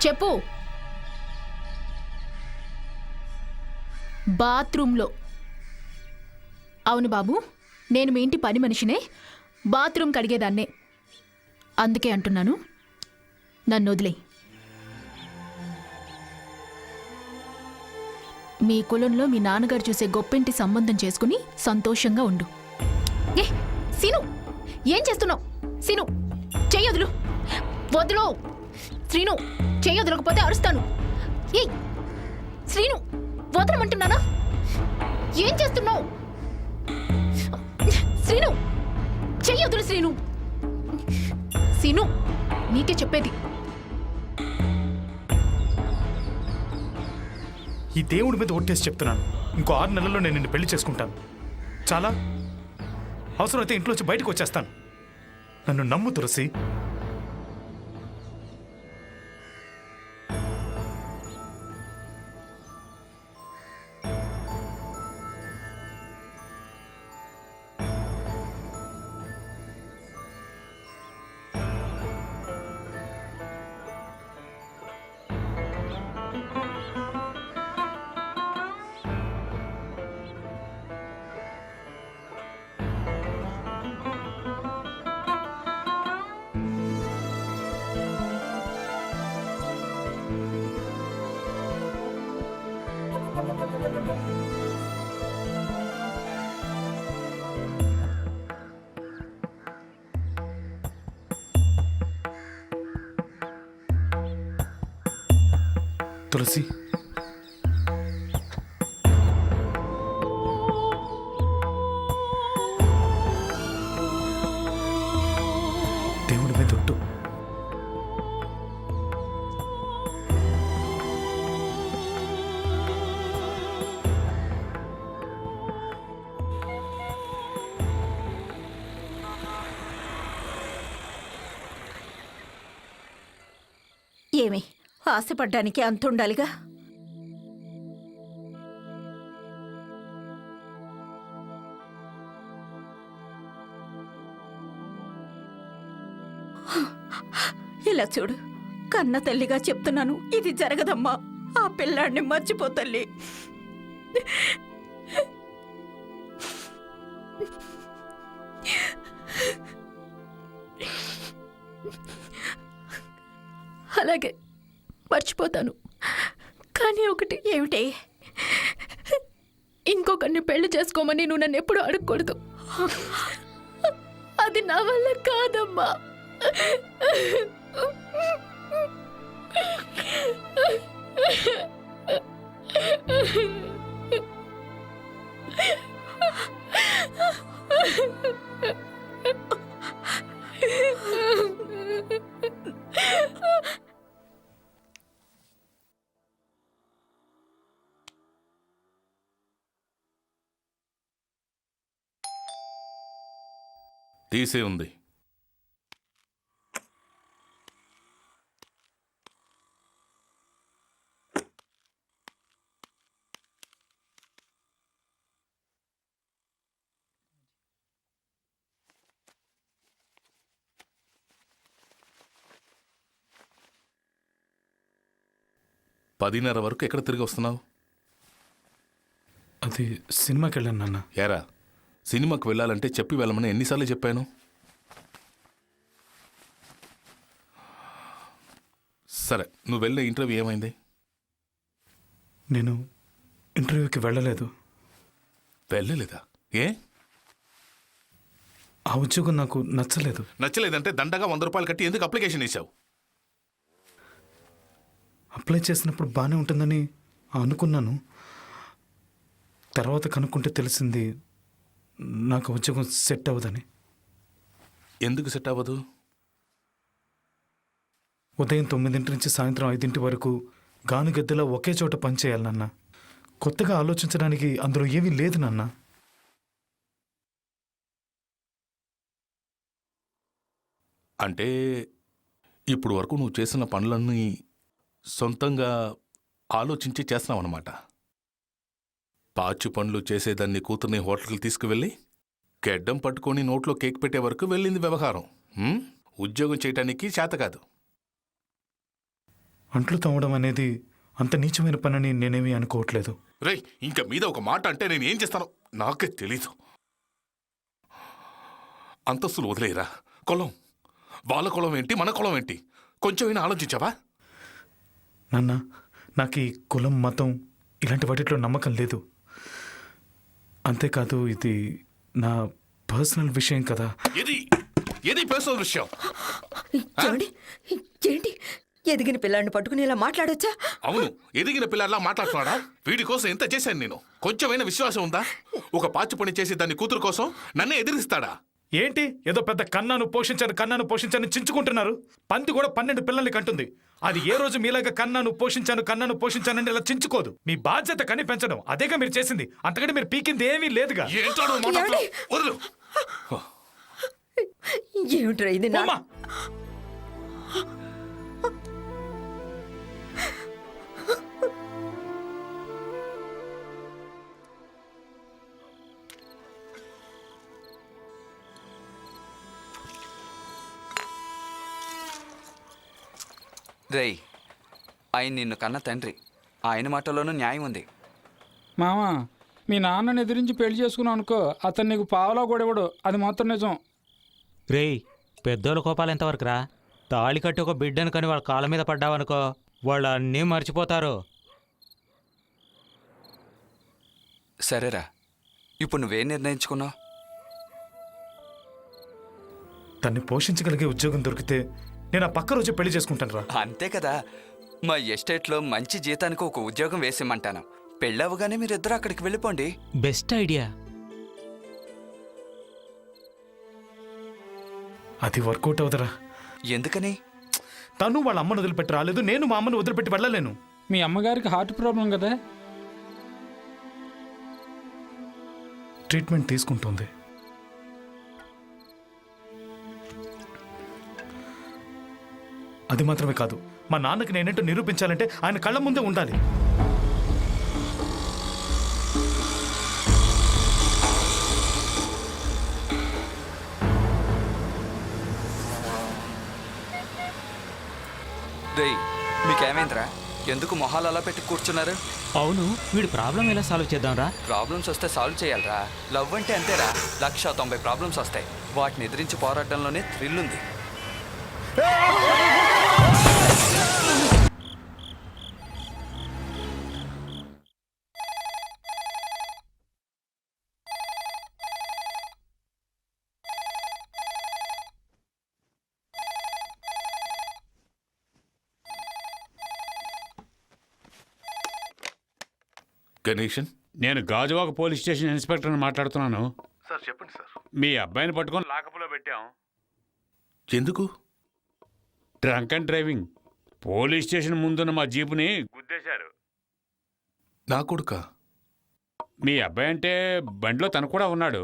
చెప్పు. బాత్రూంలో. అవును బాబు, నేను మీ ఇంటి పని మనిషినే, బాత్రూమ్ కడిగేదాన్నే. అందుకే అంటున్నాను, నన్ను వదిలే. మీ కులంలో మీ నాన్నగారు చూసే గొప్పింటి సంబంధం చేసుకుని సంతోషంగా ఉండు. ఏ సీను, ఏం చేస్తున్నావు? సీను, చెయ్యొదులు. వదులు శ్రీను, చెయ్యొదలకపోతే అరుస్తాను. ఏ శ్రీను, వదలమంటున్నానా? ఏం చేస్తున్నావు? శ్రీను, చెయ్యొదులు. శ్రీను, సీను, నీకే చెప్పేది. ఈ దేవుడి మీద ఒట్టేసి చెప్తున్నాను, ఇంకో 6 నెలల్లో నేను నిన్ను పెళ్లి చేసుకుంటాను. చాలా అవసరమైతే ఇంట్లోంచి బయటకు వచ్చేస్తాను. నన్ను నమ్ము తులసి. తులసి, దేవుడి మీద ఒట్టు. ఏమి ఆశపడ్డానికి అంత ఉండాలిగా? ఇలా చూడు, కన్న తల్లిగా చెప్తున్నాను, ఇది జరగదమ్మా. ఆ పిల్లాడిని మర్చిపో తల్లి. అలాగే మర్చిపోతాను. కానీ ఒకటి. ఏమిటి? ఇంకొకరిని పెళ్లి చేసుకోమని నువ్వు నన్ను ఎప్పుడు అడగకూడదు. అది నా వల్ల కాదమ్మా. తీసే ఉంది. పదిన్నర వరకు ఎక్కడ తిరిగి వస్తున్నావు? అది సినిమాకి వెళ్ళాను నాన్న. ఏరా, సినిమాకి వెళ్ళాలంటే చెప్పి వెళ్ళమని ఎన్నిసార్లు చెప్పాను? సరే, నువ్వు వెళ్ళే ఇంటర్వ్యూ ఏమైంది? నేను ఇంటర్వ్యూకి వెళ్ళలేదు. వెళ్ళలేదా? ఏ? ఆ ఉద్యోగం నాకు నచ్చలేదు. నచ్చలేదంటే దండగా 100 రూపాయలు కట్టి ఎందుకు అప్లికేషన్ వేసావు? అప్లై చేసినప్పుడు బాగానే ఉంటుందని అనుకున్నాను. తర్వాత కనుక్కుంటే తెలిసింది నాకు ఉద్యోగం సెట్ అవ్వదని. ఎందుకు సెట్ అవ్వదు? ఉదయం 9 నుంచి సాయంత్రం 5 వరకు గానుగద్దెలా ఒకే చోట పనిచేయాలి నాన్న. కొత్తగా ఆలోచించడానికి అందులో ఏమీ లేదు నాన్న. అంటే ఇప్పుడు వరకు నువ్వు చేసిన పనులన్నీ సొంతంగా ఆలోచించి చేస్తున్నావన్నమాట. పాచి పనులు చేసేదాన్ని కూతుర్ని హోటల్కి తీసుకువెళ్ళి గెడ్డం పట్టుకొని నోట్లో కేక్ పెట్టే వరకు వెళ్ళింది వ్యవహారం. ఉద్యోగం చేయటానికి చేత కాదు. అంట్లు తవ్వడం అనేది అంత నీచమైన పనని నేనేమీ అనుకోవట్లేదు. రేయ్, ఇంక మీద ఒక మాట అంటే నేను ఏం చేస్తానో నాకే తెలీదు. అంతస్తులు వదిలేరా. కులం, వాళ్ళ కులం ఏంటి, మన కులం ఏంటి, కొంచెమైనా ఆలోచించావా? నాన్న, నాకు ఈ కులం, మతం ఇలాంటి వాటిలో నమ్మకం లేదు. అంతేకాదు, ఇది నా పర్సనల్ విషయం కదా. ఏది పర్సనల్ విషయం? ఏంటి ఎదిగిన పిల్లాడిని పట్టుకుని ఇలా మాట్లాడొచ్చా? అవును, ఎదిగిన పిల్లల్లా మాట్లాడుతున్నాడా? వీడి కోసం ఎంత చేశాను నేను. కొంచెమైనా విశ్వాసం ఉందా? ఒక పాచి పని చేసి దాన్ని కూతురు కోసం నన్నే ఎదిరిస్తాడా? ఏంటి ఏదో పెద్ద కన్నాను పోషించాను చించుకుంటున్నారు. పంది కూడా 12 పిల్లల్ని కంటుంది. అది ఏ రోజు మీలాగా కన్నాను పోషించానని ఇలా చించుకోదు. మీ బాధ్యత కని పెంచడం, అదేగా మీరు చేసింది. అంతకంటే మీరు పీకింది ఏమీ లేదుగా. ఏమిట్రా ఇది? రేయ్, ఆయన నిన్ను కన్న తండ్రి. ఆయన మాటలోనూ న్యాయం ఉంది. మామ, మీ నాన్నని ఎదిరించి పెళ్లి చేసుకున్నావు అనుకో, అతను నీకు పావలా కూడా ఇవ్వడు. అది మాత్రం నిజం. రేయ్, పెద్దోళ్ళ కోపాలు ఎంతవరకు రా? తాళి కట్టి ఒక బిడ్డను కని వాళ్ళ కాళ్ళ మీద పడ్డావనుకో, వాళ్ళు అన్నీ మర్చిపోతారు. సరేరా, ఇప్పుడు నువ్వేం నిర్ణయించుకున్నావు? తన్ని పోషించగలిగే ఉద్యోగం దొరికితే నేను ఆ పక్క రోజే పెళ్లి చేసుకుంటాను రా. అంతే కదా. మా ఎస్టేట్లో మంచి జీతానికి ఒక ఉద్యోగం వేసిమ్మంటాను. పెళ్ళవగానే మీరిద్దరు అక్కడికి వెళ్ళిపోండి. Best idea. అది వర్కౌట్ అవుదరా. ఎందుకని? తను వాళ్ళ అమ్మను వదిలిపెట్టి రాలేదు, నేను మా అమ్మను వదిలిపెట్టి వెళ్ళలేను. మీ అమ్మగారికి హార్ట్ ప్రాబ్లం కదా, ట్రీట్మెంట్ తీసుకుంటుంది. అది మాత్రమే కాదు, మా నాన్నకి నేనేంటో నిరూపించాలంటే ఆయన కళ్ళ ముందే ఉండాలి. రేయ్, మీకేమైందిరా? ఎందుకు మొహాలు అలా పెట్టి కూర్చున్నారు? అవును, వీడి ప్రాబ్లం ఎలా సాల్వ్ చేద్దాంరా? ప్రాబ్లమ్స్ వస్తే సాల్వ్ చేయాలరా. లవ్ అంటే అంతేరా. 190 ప్రాబ్లమ్స్ వస్తాయి. వాటిని ఎదిరించి పోరాటంలోనే థ్రిల్ ఉంది. గణేషన్, నేను గాజువాక పోలీస్ స్టేషన్ ఇన్స్పెక్టర్ని మాట్లాడుతున్నాను. సార్ చెప్పండి సార్. మీ అబ్బాయిని పట్టుకొని లాకప్లో పెట్టాం. ఎందుకు? Drunk and driving. Police station ముందున్న మా జీపుని గుద్దేశారు. నా కొడుక? మీ అబ్బాయి అంటే బండిలో తను కూడా ఉన్నాడు.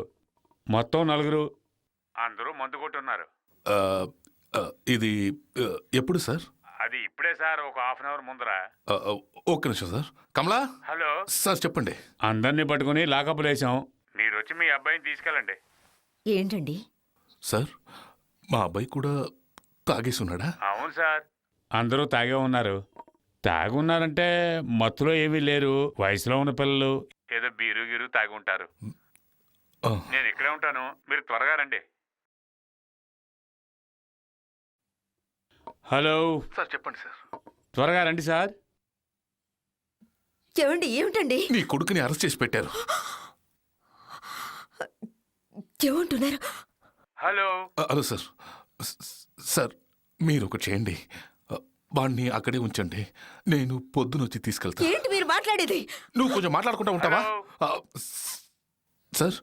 మొత్తం 4. అందరూ మందు కొట్టున్నారు. ఇది ఎప్పుడు సార్? అది ఇప్పుడే సార్, ఒక ½ అవర్ ముందర. ఒక్క నిమిషం సార్. కమలా. హలో సార్ చెప్పండి. అందరినీ పట్టుకుని లాకప్లో వేసాం. మీరు వచ్చి మీ అబ్బాయిని తీసుకెళ్ళండి. ఏంటండి సార్, మా అబ్బాయి కూడా తాగేసి ఉన్నాడా? అవును సార్, అందరూ తాగే ఉన్నారు. తాగి ఉన్నారంటే మత్తులో ఏమీ లేరు. వయసులో ఉన్న పిల్లలు ఏదో బీరు గీరు తాగి ఉంటారు. నేను ఇక్కడే ఉంటాను, మీరు త్వరగా రండి. హలో సార్ చెప్పండి సార్. త్వరగా రండి సార్. ఏమండి? ఏమిటండి? నీ కొడుకుని అరెస్ట్ చేసి పెట్టారు. ఏమంటున్నారు? Hello hello sir. సార్ మీరు ఒకటి చేయండి, వాడిని అక్కడే ఉంచండి. నేను పొద్దునొచ్చి తీసుకెళ్తాను. ఏంటి మీరు మాట్లాడేది? నువ్వు కొంచెం మాట్లాడుకుంటా ఉంటావా? సార్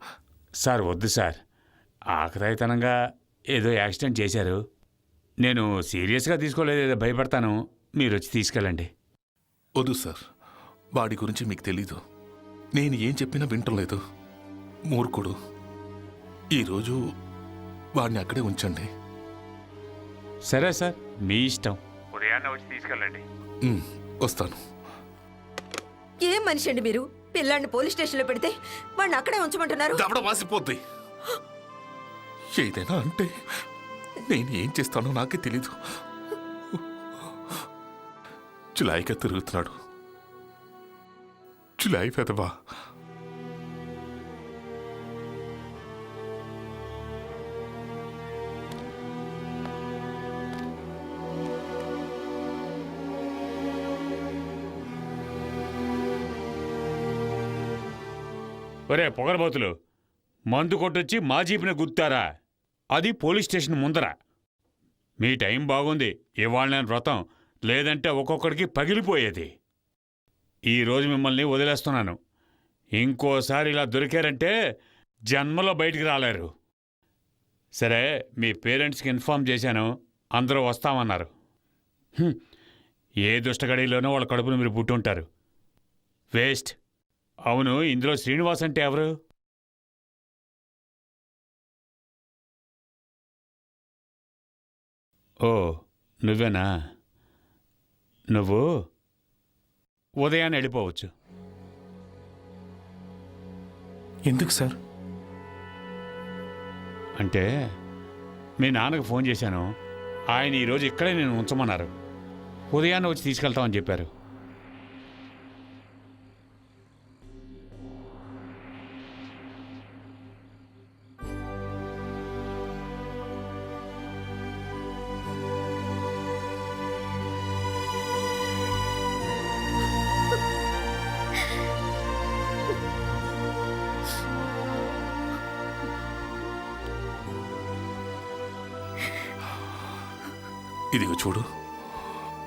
సార్ వద్దు సార్, ఆకతాయితనంగా ఏదో యాక్సిడెంట్ చేశారు. నేను సీరియస్గా తీసుకోలేదు, ఏదో భయపడతాను. మీరు వచ్చి తీసుకెళ్ళండి. వద్దు సార్, వాడి గురించి మీకు తెలీదు. నేను ఏం చెప్పినా వింటలేదు. మూర్ఖుడు. ఈరోజు వాడిని అక్కడే ఉంచండి. సరే సార్, మీ ఇష్టం. ఉదయాన్నే వచ్చి తీసుకెళ్ళండి. వస్తాను. ఏం మనిషి అండి మీరు? పిల్లాడిని పోలీస్ స్టేషన్లో పెడితే వాడిని అక్కడే ఉంచమంటున్నారు. దవడ వాసిపోద్ది. ఏదైనా అంటే నేను ఏం చేస్తానో నాకే తెలీదు. చులాయిగా తిరుగుతున్నాడు. చులాయి పెదవా. ఒరే పొగరబోతులు, మందు కొట్టొచ్చి మా జీపుని గుర్తారా? అది పోలీస్ స్టేషన్ ముందర. మీ టైం బాగుంది. ఇవాళ నేను వ్రతం, లేదంటే ఒక్కొక్కడికి పగిలిపోయేది. ఈరోజు మిమ్మల్ని వదిలేస్తున్నాను. ఇంకోసారి ఇలా దొరికారంటే జన్మలో బయటికి రాలేరు. సరే, మీ పేరెంట్స్కి ఇన్ఫార్మ్ చేశాను. అందరూ వస్తామన్నారు. ఏ దుష్టగడిలోనో వాళ్ళ కడుపును మీరు పుట్టుంటారు. వేస్ట్. అవును, ఇందులో శ్రీనివాస్ అంటే ఎవరు? ఓ, నువ్వేనా? నువ్వు ఉదయాన్నే వెళ్ళిపోవచ్చు. ఎందుకు సార్? అంటే మీ నాన్నకు ఫోన్ చేశాను. ఆయన ఈరోజు ఇక్కడే నేను ఉంచమన్నారు. ఉదయాన్నే వచ్చి తీసుకెళ్తామని చెప్పారు. ఇదిగో చూడు,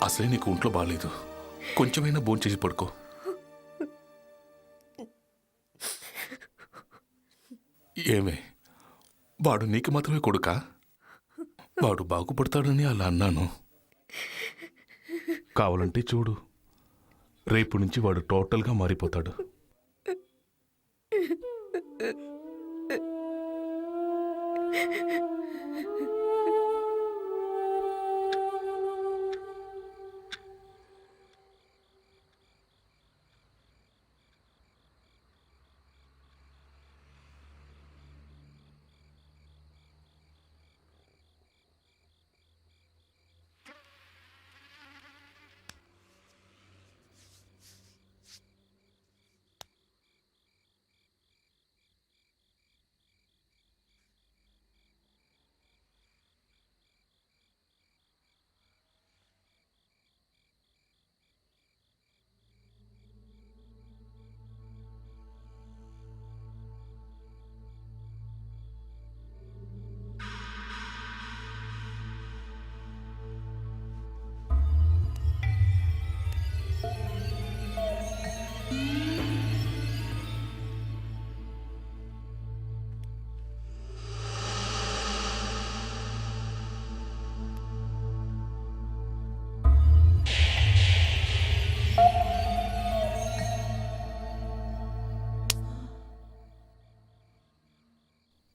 అసలే నీకు ఒంట్లో బాగాలేదు. కొంచెమైనా భోంచేసి పడుకో. ఏమే, వాడు నీకు మాత్రమే కొడుకా? వాడు బాగుపడతాడని అలా అన్నాను. కావాలంటే చూడు, రేపు నుంచి వాడు టోటల్గా మారిపోతాడు.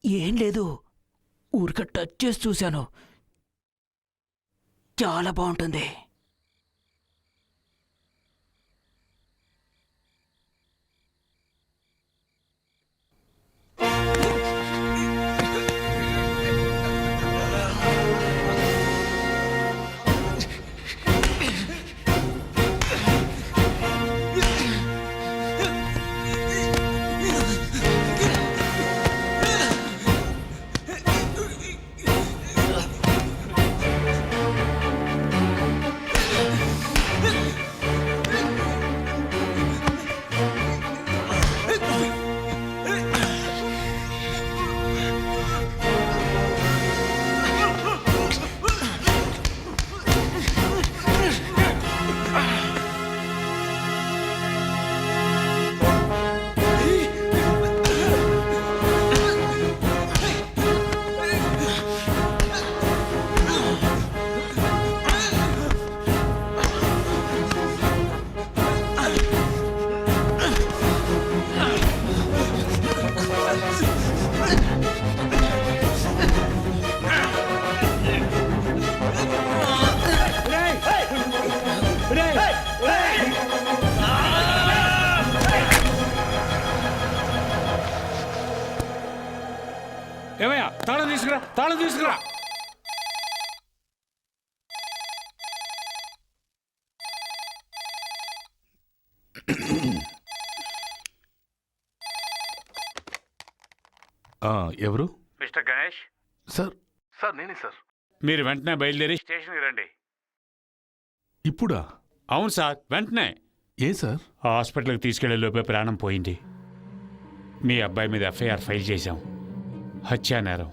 ఏం లేదు, ఊరిక టచ్ చేసి చూశాను. చాలా బాగుంటుంది. ఏమయ్యా తాళం తీసుకురా, తాళం తీసుకురా. ఎవరు? మిస్టర్ గణేష్. సార్ నేనే సార్. మీరు వెంటనే బయలుదేరి స్టేషన్కి రండి. ఇప్పుడా? అవును సార్, వెంటనే. ఏ సార్? హాస్పిటల్కి తీసుకెళ్లే లోపే ప్రాణం పోయింది. మీ అబ్బాయి మీద ఎఫ్ఐఆర్ ఫైల్ చేశాం, హత్యా నేరం.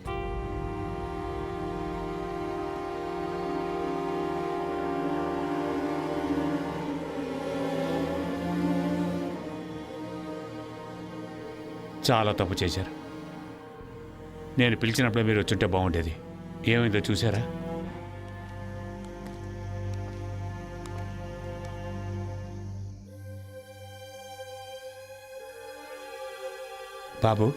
చాలా తప్పు చేశారు. నేను పిలిచినప్పుడే మీరు వచ్చుంటే బాగుండేది. ఏమైందో చూసారా? బాబు,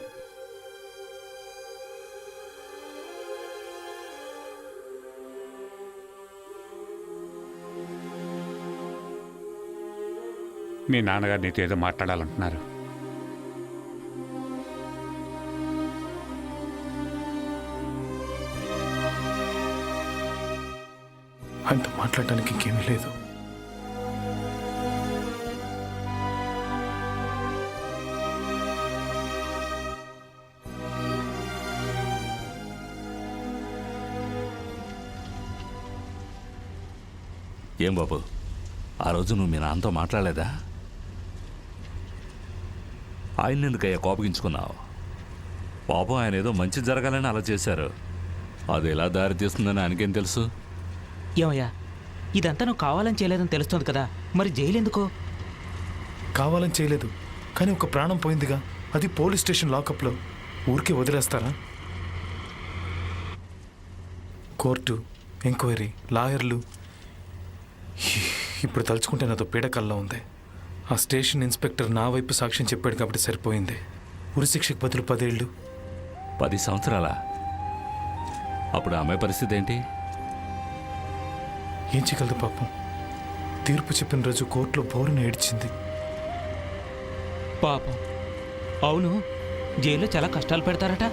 మీ నాన్నగారు నీతో ఏదో మాట్లాడాలంటున్నారు. ఆయనతో మాట్లాడడానికి ఇంకేమీ లేదు. ఏం బాబు, ఆ రోజు నువ్వు మీ నాన్నతో మాట్లాడలేదా? ఆయన ఎందుకయ్యా కోపగించుకున్నావు? పాపం ఆయన ఏదో మంచి జరగాలని అలా చేశారు. అది ఎలా దారి తీస్తుందని ఆయనకేం తెలుసు? ఏమయ్యా, ఇదంతా నువ్వు కావాలని చేయలేదని తెలుస్తుంది కదా, మరి జైలు ఎందుకు? కావాలని చేయలేదు, కానీ ఒక ప్రాణం పోయిందిగా, అది పోలీస్ స్టేషన్ లాకప్లో. ఊరికే వదిలేస్తారా? కోర్టు, ఎంక్వైరీ, లాయర్లు. ఇప్పుడు తలుచుకుంటే నాతో పీడకల్లా ఉంది. ఆ స్టేషన్ ఇన్స్పెక్టర్ నా వైపు సాక్ష్యం చెప్పాడు కాబట్టి సరిపోయింది. ఉరిశిక్షకు బదులు 10 ఏళ్ళు. 10 సంవత్సరాలా? అప్పుడు ఆ అమ్మాయి పరిస్థితి ఏంటి? ఏం చేయగలదు పాపం. తీర్పు చెప్పిన రోజు కోర్టులో బోరున ఏడ్చింది. పాపం. అవును, జైల్లో చాలా కష్టాలు పెడతారట.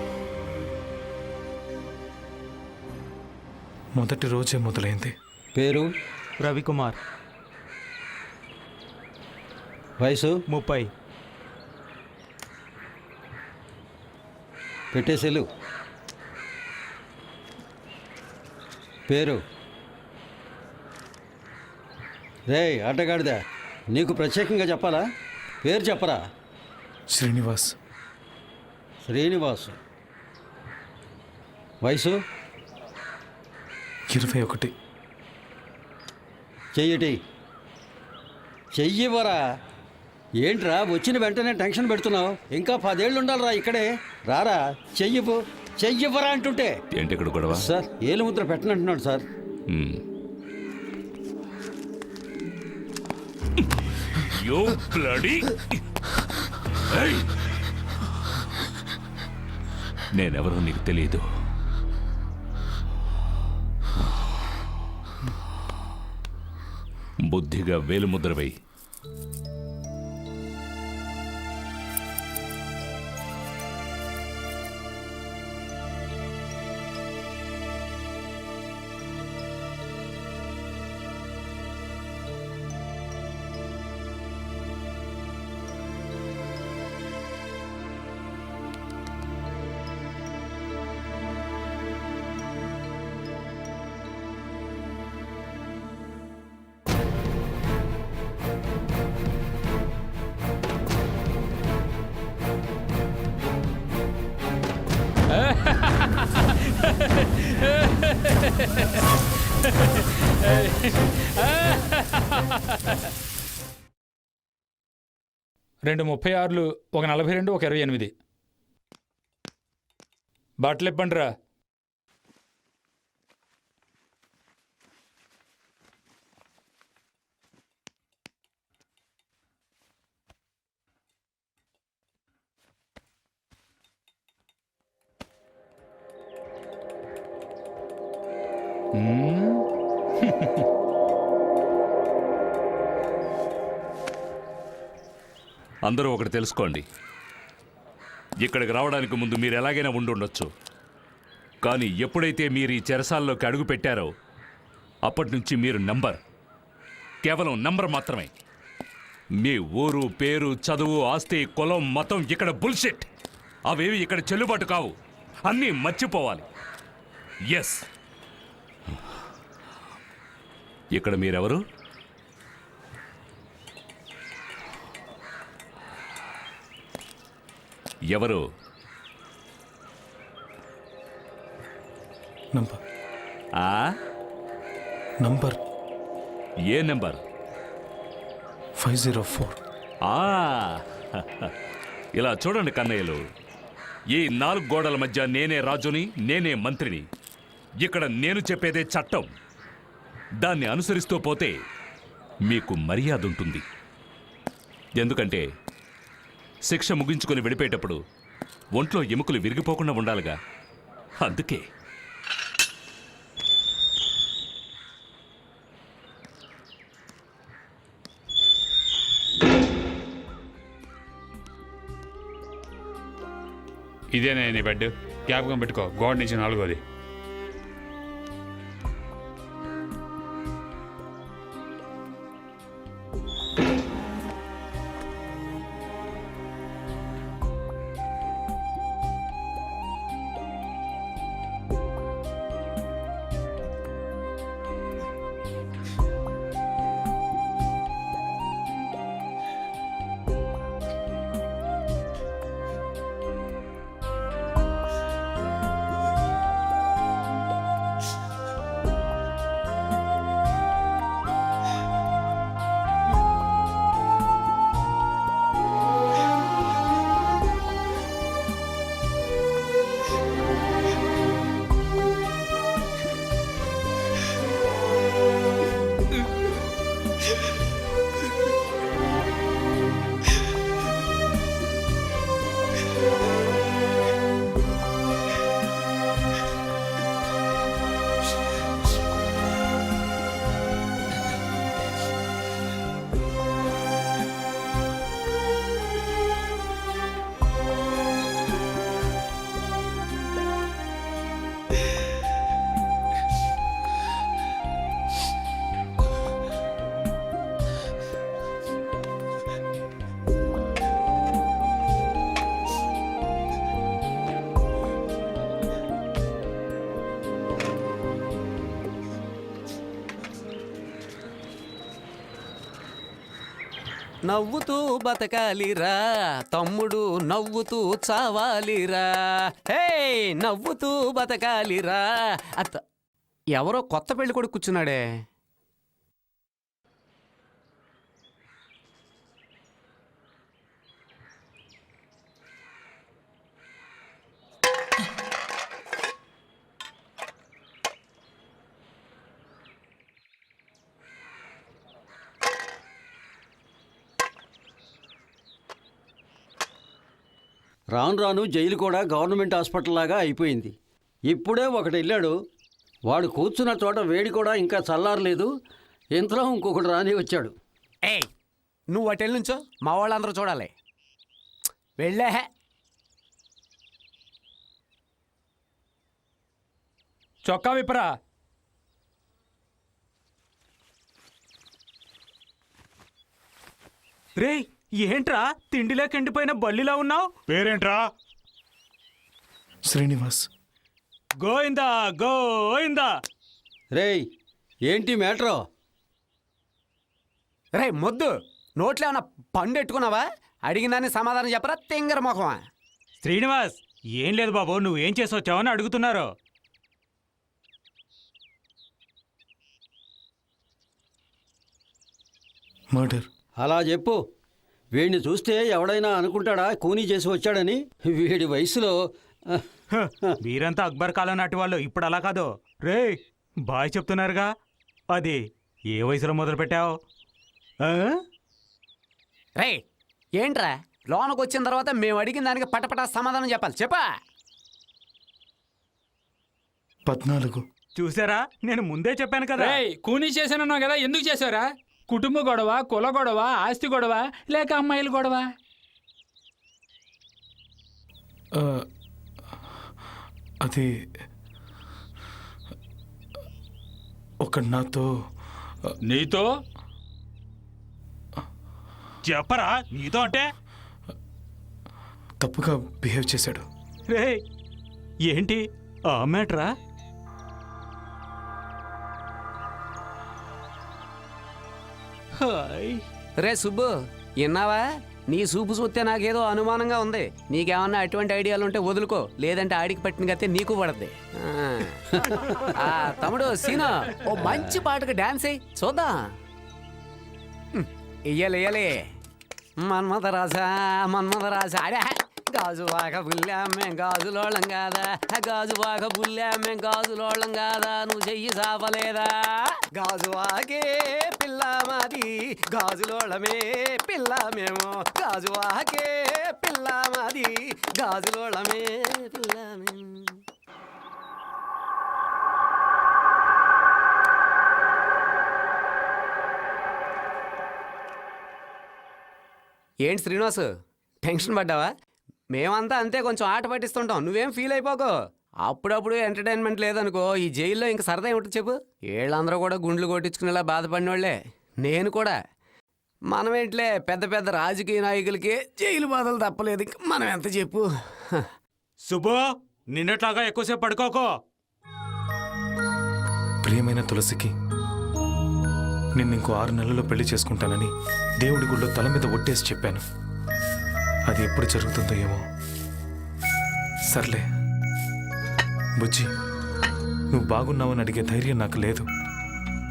మొదటి రోజే మొదలైంది. పేరు? రవికుమార్. వయసు? 30. పెట్టేసేలు. పేరు? రే ఆటగాడిదా, నీకు ప్రత్యేకంగా చెప్పాలా? పేరు చెప్పరా? శ్రీనివాస్. శ్రీనివాస్. వయసు? 21. చెయ్యటి. చెయ్యివరా. ఏంట్రా వచ్చిన వెంటనే టెన్షన్ పెడుతున్నావు? ఇంకా 10 ఏళ్ళు ఉండాలిరా ఇక్కడే. రారా, చెయ్యిపు. చెయ్యివరా అంటుంటే. ఏంటి ఇక్కడ గొడవ? సార్, ఏలు ముద్ర పెట్టనంటున్నాడు సార్. నేనెవరో నీకు తెలియదు. బుద్ధిగా వేలు ముద్ర వేయి. రెండు 36లు, ఒక 42, ఒక 28. బట్టలు ఇప్పండిరా. అందరూ ఒకటి తెలుసుకోండి, ఇక్కడికి రావడానికి ముందు మీరు ఎలాగైనా ఉండి ఉండొచ్చు. కానీ ఎప్పుడైతే మీరు ఈ చెరసాల్లోకి అడుగు పెట్టారో అప్పటి నుంచి మీరు నంబర్, కేవలం నంబర్ మాత్రమే. మీ ఊరు, పేరు, చదువు, ఆస్తి, కులం, మతం ఇక్కడ బుల్షిట్. అవేవి ఇక్కడ చెల్లుబాటు కావు. అన్నీ మర్చిపోవాలి. ఎస్. ఇక్కడ మీరెవరు? ఎవరు? నంబర్. ఆ? నంబర్ ఏ నంబర్? 504. ఇలా చూడండి కన్నయ్యలు, ఈ 4 గోడల మధ్య నేనే రాజుని, నేనే మంత్రిని. ఇక్కడ నేను చెప్పేదే చట్టం. దాన్ని అనుసరిస్తూ పోతే మీకు మర్యాద ఉంటుంది. ఎందుకంటే శిక్ష ముగించుకొని విడిపోయేటప్పుడు ఒంట్లో ఎముకలు విరిగిపోకుండా ఉండాలిగా. అందుకే ఇదేనే నీ బెడ్, జ్ఞాపకం పెట్టుకో. గోడ నుంచి 4వ. నవ్వుతూ బతకాలిరా తమ్ముడు, నవ్వుతూ చావాలిరా. హే, నవ్వుతూ బతకాలిరా. ఎవరో కొత్త పెళ్లి కొడుకు కూర్చున్నాడే. రాను రాను జైలు కూడా గవర్నమెంట్ హాస్పిటల్ లాగా అయిపోయింది. ఇప్పుడే ఒకడు వెళ్ళాడు, వాడు కూర్చున్న చోట వేడి కూడా ఇంకా చల్లారలేదు. ఇంతలో ఇంకొకడు రాని వచ్చాడు. ఏయ్, నువ్వు అటెల్ నుంచో, మా వాళ్ళందరూ చూడాలి. వెళ్ళే. చొక్కా విప్పరా. రే, ఏంట్రా తిండిలోకి ఎండిపోయిన బల్లిలా ఉన్నావు? పేరేంట్రా? శ్రీనివాస్. గోయిందా గోయిందా. రేయ్, ఏంటి మ్యాటరో? రే మొద్దు, నోట్లో ఏమన్నా పండు ఎట్టుకున్నావా? అడిగినాన్ని సమాధానం చెప్పరా తింగర మొఖమా? శ్రీనివాస్, ఏం లేదు బాబు, నువ్వేం చేసి వచ్చావని అడుగుతున్నారు. మర్డర్. అలా చెప్పు. వీడిని చూస్తే ఎవడైనా అనుకుంటాడా కూనీ చేసి వచ్చాడని? వీడి వయసులో మీరంతా అక్బర్ కాలం నాటి వాళ్ళు, ఇప్పుడు అలా కాదు. రే, బాయ్ చెప్తున్నారుగా, అది ఏ వయసులో మొదలు పెట్టావు? రే, ఏంట్రా లోనకు వచ్చిన తర్వాత మేము అడిగిన దానికి పటపట సమాధానం చెప్పాలి. చెప్పా. 14. చూసారా, నేను ముందే చెప్పాను కదా. కూనీ చేశానన్నావు కదా, ఎందుకు చేశారా? కుటుంబ గొడవ, కుల గొడవ, ఆస్తి గొడవ, లేక అమ్మాయిల గొడవ? అది అక్కడ నాతో నీతో చెప్పరా నీతో అంటే తప్పుగా బిహేవ్ చేశాడు. రే ఏంటి ఆ మ్యాటరా? హాయ్ రే సుబ్బు, విన్నావా? నీ సూపు చూస్తే నాకేదో అనుమానంగా ఉంది. నీకేమన్నా అటువంటి ఐడియాలు ఉంటే వదులుకో, లేదంటే ఆడికి పట్టిన గతే నీకు పడద్ది. తమ్ముడు సీనా, ఓ మంచి పాటకు డాన్స్ అయ్యి చూద్దాం. ఇయ్యాలి మన్మధరాజా మన్మధరాజా అడే గాజువాక బుల్లామే గాజులోళం కాదా, గాజువాక బుల్లామే గాజులోళం కాదా, నువ్వు చెయ్యి సాపలేదా? గాజువాకే పిల్ల మాది గాజులోళమే పిల్ల మేము, గాజువాకే పిల్ల మాది గాజులోళమే పిల్ల మేము. ఏంటి శ్రీనివాసు, టెన్షన్ పడ్డావా? మేమంతా అంతే, కొంచెం ఆట పట్టిస్తుంటాం, నువ్వేం ఫీల్ అయిపోకో. అప్పుడప్పుడు ఎంటర్టైన్మెంట్ లేదనుకో, ఈ జైల్లో ఇంక సరదా ఏమిటి చెప్పు? వీళ్ళందరూ కూడా గుండ్లు కొట్టించుకునేలా బాధపడిన వాళ్ళే, నేను కూడా. మనమేంట్లే పెద్ద పెద్ద రాజకీయ నాయకులకి జైలు బాధలు తప్పలేదు, ఇంక మనం ఎంత చెప్పు. సుబ్బు, నిన్నట్లాగా ఎక్కువసేపు పడుకోకో. ప్రియమైన తులసికి నిన్ను ఇంకో 6 నెలల్లో పెళ్లి చేసుకుంటానని దేవుడి గుళ్ళో తల మీద ఒట్టేసి చెప్పాను. అది ఎప్పుడు జరుగుతుందో ఏమో. సర్లే బుజ్జి, నువ్వు బాగున్నావని అడిగే ధైర్యం నాకు లేదు.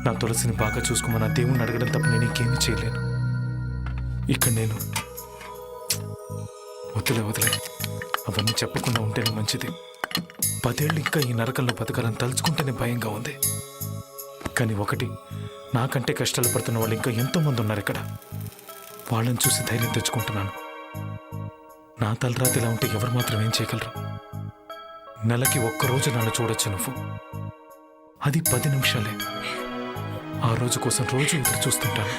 నా తులసిని బాగా చూసుకోమని ఆ దేవుణ్ణి అడగడం తప్ప నేను ఇంకేమీ చేయలేను. ఇక్కడ నేను వదిలే అవన్నీ చెప్పకుండా ఉంటేనే మంచిది. 10 ఏళ్ళు ఇంకా ఈ నరకంలో బతకాలని తలుచుకుంటేనే భయంగా ఉంది. కానీ ఒకటి, నాకంటే కష్టాలు పడుతున్న వాళ్ళు ఇంకా ఎంతోమంది ఉన్నారు ఇక్కడ. వాళ్ళని చూసి ధైర్యం తెచ్చుకుంటున్నాను. నా తలరాత ఇలా ఉంటే ఎవరు మాత్రం ఏం చేయగలరు? నెలకి 1 రోజు నన్ను చూడొచ్చు నువ్వు, అది 10 నిమిషాలే. ఆ రోజు కోసం రోజు ఎదురు చూస్తుంటాను.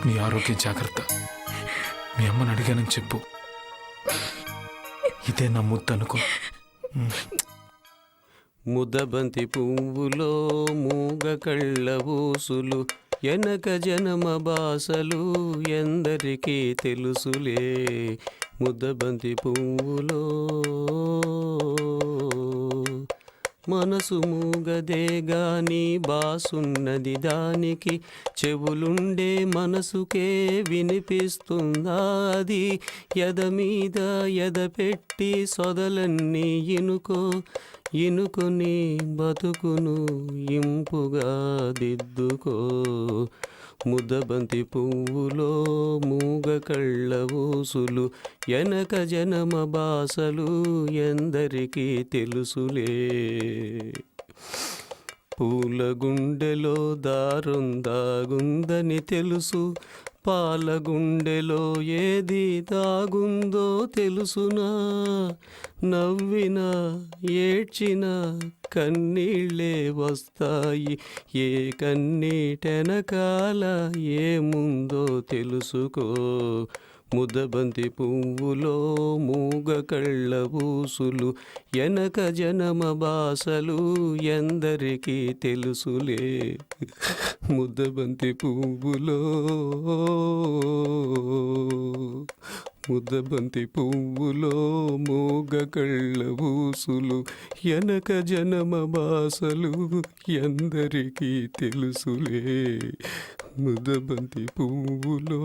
నీ ఆరోగ్యం జాగ్రత్త. మీ అమ్మని అడిగానని చెప్పు. ఇదే నా ముద్దు అనుకో. ముద్దబంతి పువ్వులో మూగ కళ్ళ ఊసులు, ఎనక జనమ బాసలు ఎందరికీ తెలుసులే. ముద్దబంతి పువ్వులో మనసు మూగదే గాని బాసున్నది దానికి, చెవులుండే మనసుకే వినిపిస్తుందా అది? ఎద మీద ఎద పెట్టి సొదలన్నీ ఇనుకొని బతుకును ఇంపుగా దిద్దుకో. ముద్దబంతి పువ్వులో మూగ కళ్ళ ఊసులు, ఎనక జనమ బాసలు ఎందరికీ తెలుసులే. పూల గుండెలో దారం దాగుందని తెలుసు, పాల గుండెలో ఏది దాగుందో తెలుసునా? నవ్వినా ఏడ్చినా కన్నీళ్ళే వస్తాయి, ఏ కన్నీటెనకాల ఏముందో తెలుసుకో. ముద్దబంతి పువ్వులో మూగ కళ్ళ ఊసులు, ఎనక జనమ బాసలు ఎందరికీ తెలుసులే. ముద్దబంతి పువ్వులో ముద్దబంతి పువ్వులో మూగ కళ్ళ ఊసులు, ఎనక జనమ బాసలు ఎందరికీ తెలుసులే. ముద్దబంతి పువ్వులో.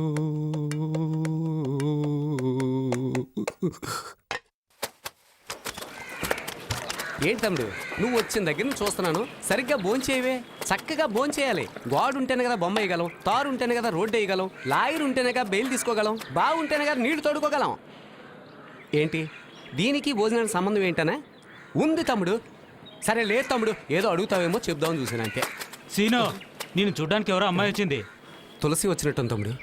ఏంటి తమ్ముడు, నువ్వు వచ్చిన దగ్గర నుంచి చూస్తున్నాను, సరిగ్గా భోంచేయవే. చక్కగా భోంచేయాలి. గోడ ఉంటేనే కదా బొమ్మ వేయగలం, తారు ఉంటేనే కదా రోడ్డు వేయగలం, లాయర్ ఉంటేనే కదా బెయిల్ తీసుకోగలం, బాగుంటేనే కదా నీళ్లు తోడుకోగలం. ఏంటి దీనికి భోజనానికి సంబంధం ఏంటనే ఉంది తమ్ముడు? సరే లేదు తమ్ముడు, ఏదో అడుగుతావేమో చెప్దామని చూసాను అంతే. సీను, నేను చూడ్డానికి ఎవరో అమ్మాయి వచ్చింది. తులసి వచ్చినట్టు తమ్ముడు.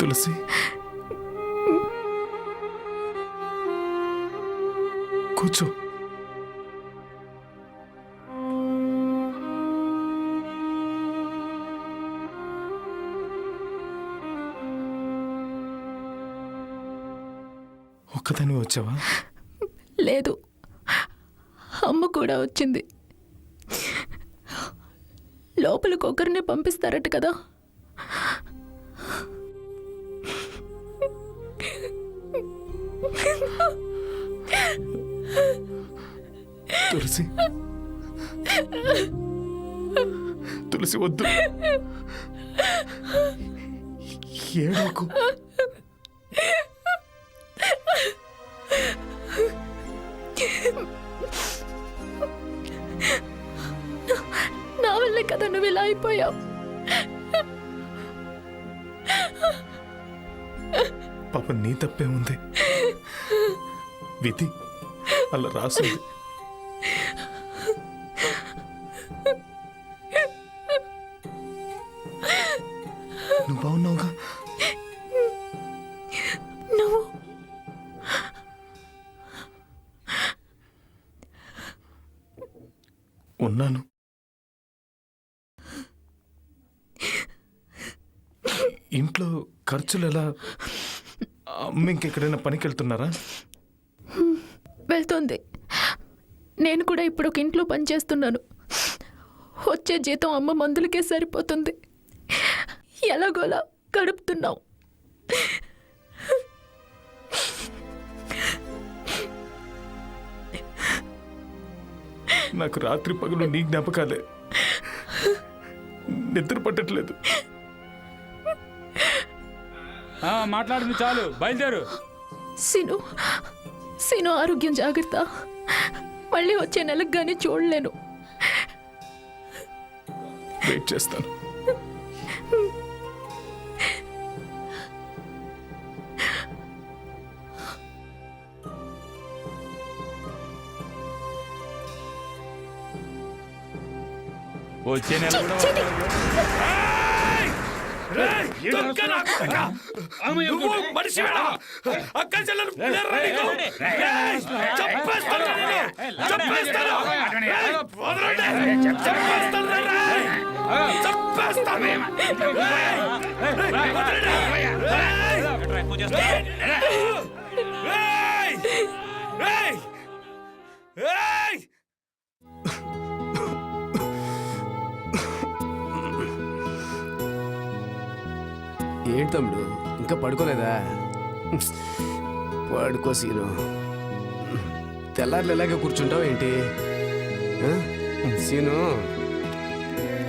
తులసి కూర్చో. ఒక్కదాని వచ్చావా? లేదు, అమ్మ కూడా వచ్చింది. లోపలికి ఒకరిని పంపిస్తారట కదా. తులసి తులసి వద్దు, ఏడవకు. నా వల్లే కదా నువ్వు ఇలా అయిపోయావు. పాప నీ తప్పే ఉంది, విధి అలా రాసింది. నువ్వు బాగున్నావుగా? నువ్వు ఉన్నాను. ఇంట్లో ఖర్చులు ఎలా? అమ్మ ఇంకెక్కడైనా పనికి వెళ్తున్నారా? వెళ్తోంది. నేను కూడా ఇప్పుడు ఒక ఇంట్లో పనిచేస్తున్నాను. వచ్చే జీతం అమ్మ మందులకే సరిపోతుంది. ఎలాగోలా గడుపుతున్నాం. నాకు రాత్రి పగలు నీ జ్ఞాపకాలే, నిద్ర పట్టట్లేదు. మాట్లాడింది చాలు, బయలుదేరు. సీను ఆరోగ్యం జాగ్రత్త. మళ్ళీ వచ్చే నెలకు గానీ చూడలేను. వెయిట్ చేస్తాను. వచ్చే నెల కూడా ఏంటి తమ్ముడు, ఇంకా పడుకోలేదా? పడుకో సీను. తెల్లారులు ఎలాగే కూర్చుంటావు ఏంటి? సీను,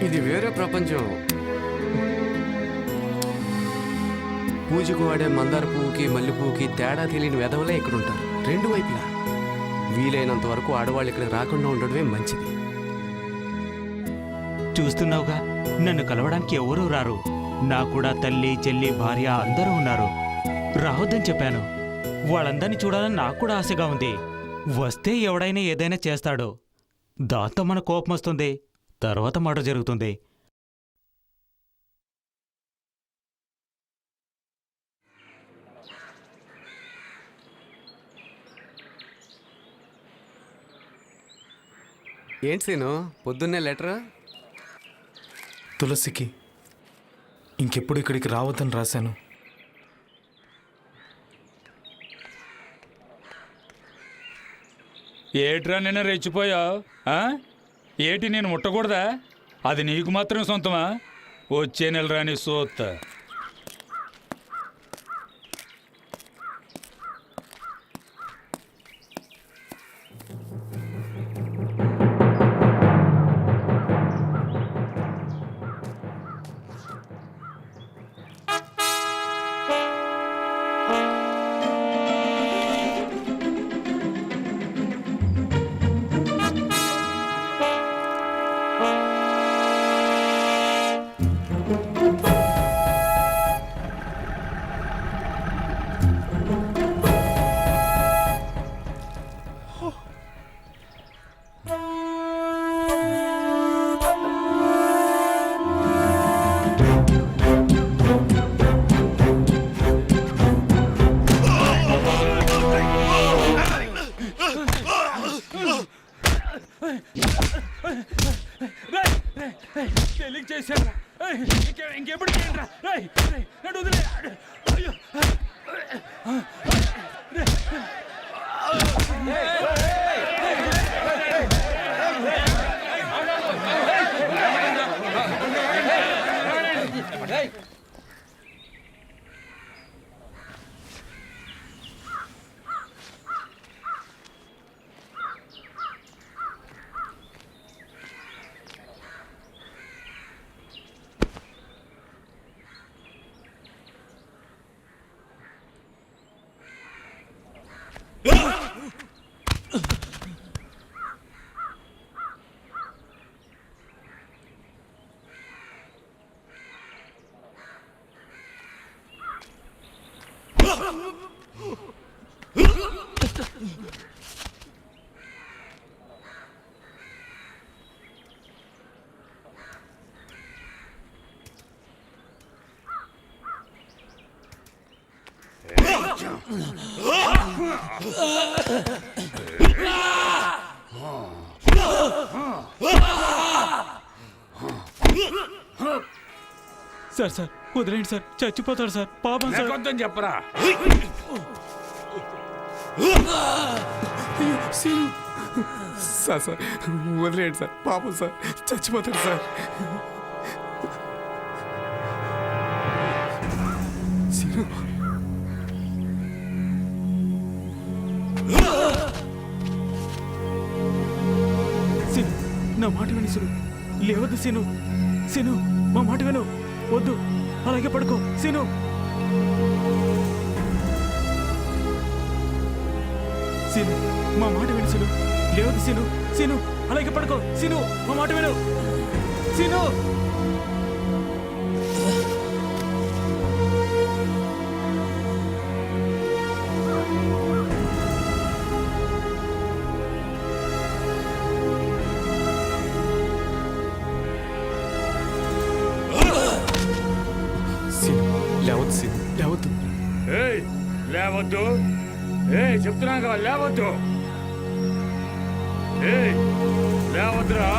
ఇది వేరే ప్రపంచం. పూజకు వాడే మందార పువ్వుకి మల్లె పువ్వుకి తేడా తెలియని వెధవలే ఇక్కడ ఉంటారు, రెండు వైపులా. వీలైనంత వరకు ఆడవాళ్ళు ఇక్కడ రాకుండా ఉండడమే మంచిది. చూస్తున్నావుగా, నన్ను కలవడానికి ఎవరూ రారు. నా కూడా తల్లి, చెల్లి, భార్య అందరూ ఉన్నారు. రావద్దని చెప్పాను. వాళ్ళందరినీ చూడాలని నాకు కూడా ఆశగా ఉంది. వస్తే ఎవడైనా ఏదైనా చేస్తాడు. దాంతో మన కోపం వస్తుంది, తర్వాత మాట జరుగుతుంది. ఏంటి సీను, పొద్దున్నే లెటర్? తులసికి ఇంకెప్పుడు ఇక్కడికి రావద్దని రాశాను. ఏట్రా నిన్న రెచ్చిపోయావు? ఏటి నేను ముట్టకూడదా? అది నీకు మాత్రం సొంతమా? వచ్చే నెల రాని సోత్త. తెలియక చేశాను. ఇంకెప్పుడు చేయండి రా. నన్ను వదిలే. అయ్యో. సార్ సార్ వదిలేండి సార్, చచ్చిపోతాడు సార్, పాపం సార్. లేకొద్దని చెప్పరా. సార్ సార్ వదిలేయండి సార్, పాపం సార్, చచ్చిపోతాడు సార్. సీను, నా మాట విను సీను, లేవద్దు సీను. సీను, మా మాట విను, వద్దు, అలాగే పడుకో సీను. సీను, మా మాట విను సీను, లేవద్దు సీను. సీను, అలాగే పడుకో సీను, మా మాట విను సీను. లేవద్దు సీను, లేవద్దు. ఏయ్ లేవద్దు. చెప్తున్నాను కదా లేవద్దు. లేవద్దురా.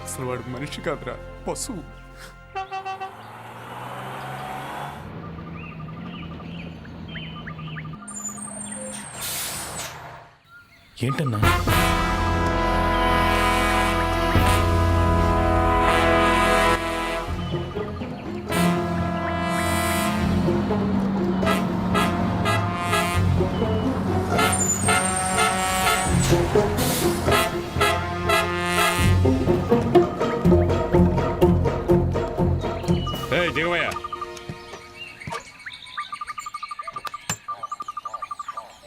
అసలు వాడు మనిషి కాదురా, పశువు. ఏంటన్నా? దిగవయ్యా.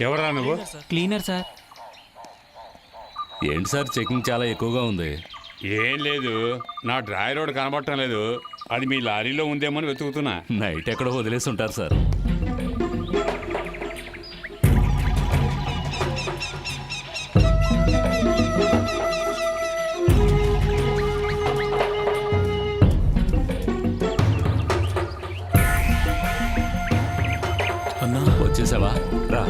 ఎవరా నువ్వు? Cleaner sir. ఏంటి సార్ చెకింగ్ చాలా ఎక్కువగా ఉంది? ఏం లేదు, నా డ్రాయర్ రోడ్ కనబడటం లేదు, అది మీ లారీలో ఉందేమో అని వెతుకుతున్నా. నైట్ ఎక్కడో వదిలేసి ఉంటారు సార్. అన్నా వచ్చేసావా? రా.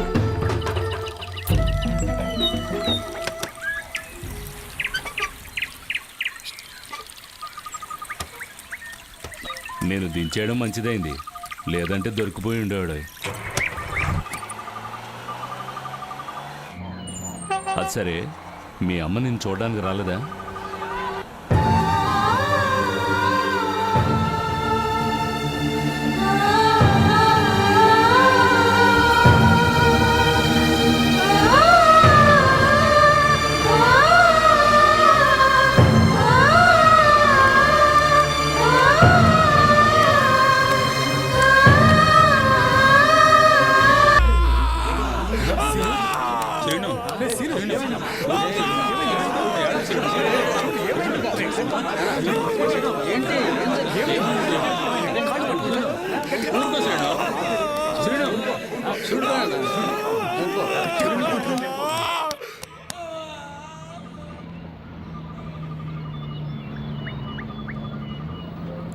నేను దించేయడం మంచిదైంది, లేదంటే దొరికిపోయి ఉండేవాడు. అది సరే, మీ అమ్మ నిన్ను చూడడానికి రాలేదా?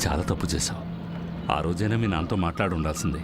చాలా తప్పు చేశావు. ఆ రోజైనా మీ నాన్నతో మాట్లాడి ఉండాల్సిందే.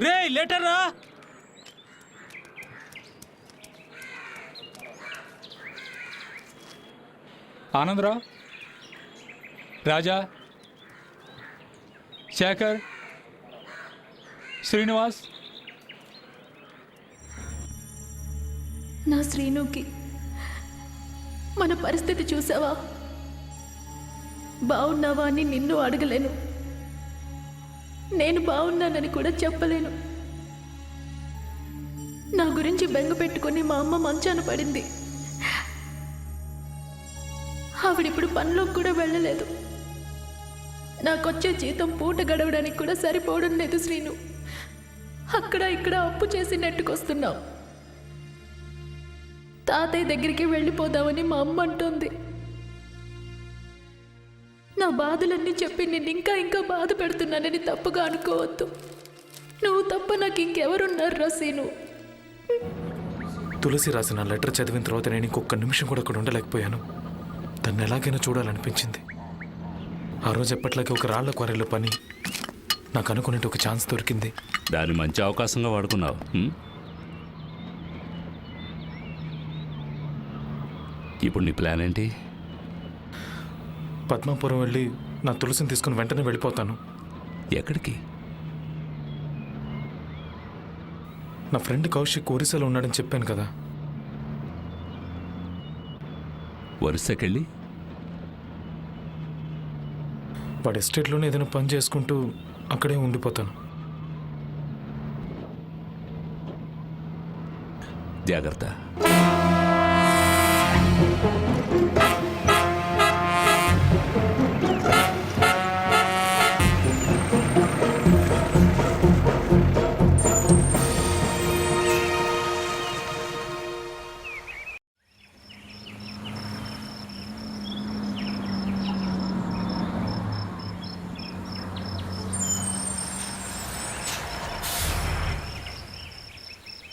రే లెటర్ రా. ఆనందరావు, రాజా, శేఖర్, శ్రీనివాస్. నా శ్రీనుకి మన పరిస్థితి చూసావా? బాగున్నావా అని నిన్ను అడగలేను, నేను బాగున్నానని కూడా చెప్పలేను. నా గురించి బెంగ పెట్టుకుని మా అమ్మ మంచాన పడింది. ఆవిడిప్పుడు పనిలోకి కూడా వెళ్ళలేదు. నాకొచ్చే జీతం పూట గడవడానికి కూడా సరిపోవడం లేదు శ్రీను. అక్కడ ఇక్కడ అప్పు చేసి నెట్టుకొస్తున్నావు. తాతయ్య దగ్గరికి వెళ్ళిపోదామని మా అమ్మ అంటోంది. నా బాధలన్నీ చెప్పి నేను ఇంకా ఇంకా బాధ పెడుతున్నానని తప్పుగా అనుకోవద్దు. నువ్వు తప్ప నాకు ఇంకెవరున్నారు రా శ్రీను? తులసి రాసిన లెటర్ చదివిన తర్వాత నేను ఇంకొక నిమిషం కూడా అక్కడ ఉండలేకపోయాను. తను ఎలాగైనా చూడాలనిపించింది. ఆ రోజు ఎప్పట్లాగే ఒక రాళ్ల క్వారీలో పని నాకు అనుకునేట్టు ఒక ఛాన్స్ దొరికింది. దాన్ని మంచి అవకాశంగా వాడుకున్నావు. ఇప్పుడు నీ ప్లాన్ ఏంటి? పద్మాపురం వెళ్ళి నా తులసిని తీసుకుని వెంటనే వెళ్ళిపోతాను. ఎక్కడికి? నా ఫ్రెండ్ కౌశిక్ ఒరిస్సాలో ఉన్నాడని చెప్పాను కదా. ఒరిస్సాకెళ్ళి వాడి ఎస్టేట్లోనే ఏదైనా పని చేసుకుంటూ అక్కడే ఉండిపోతాను. జాగ్రత్త.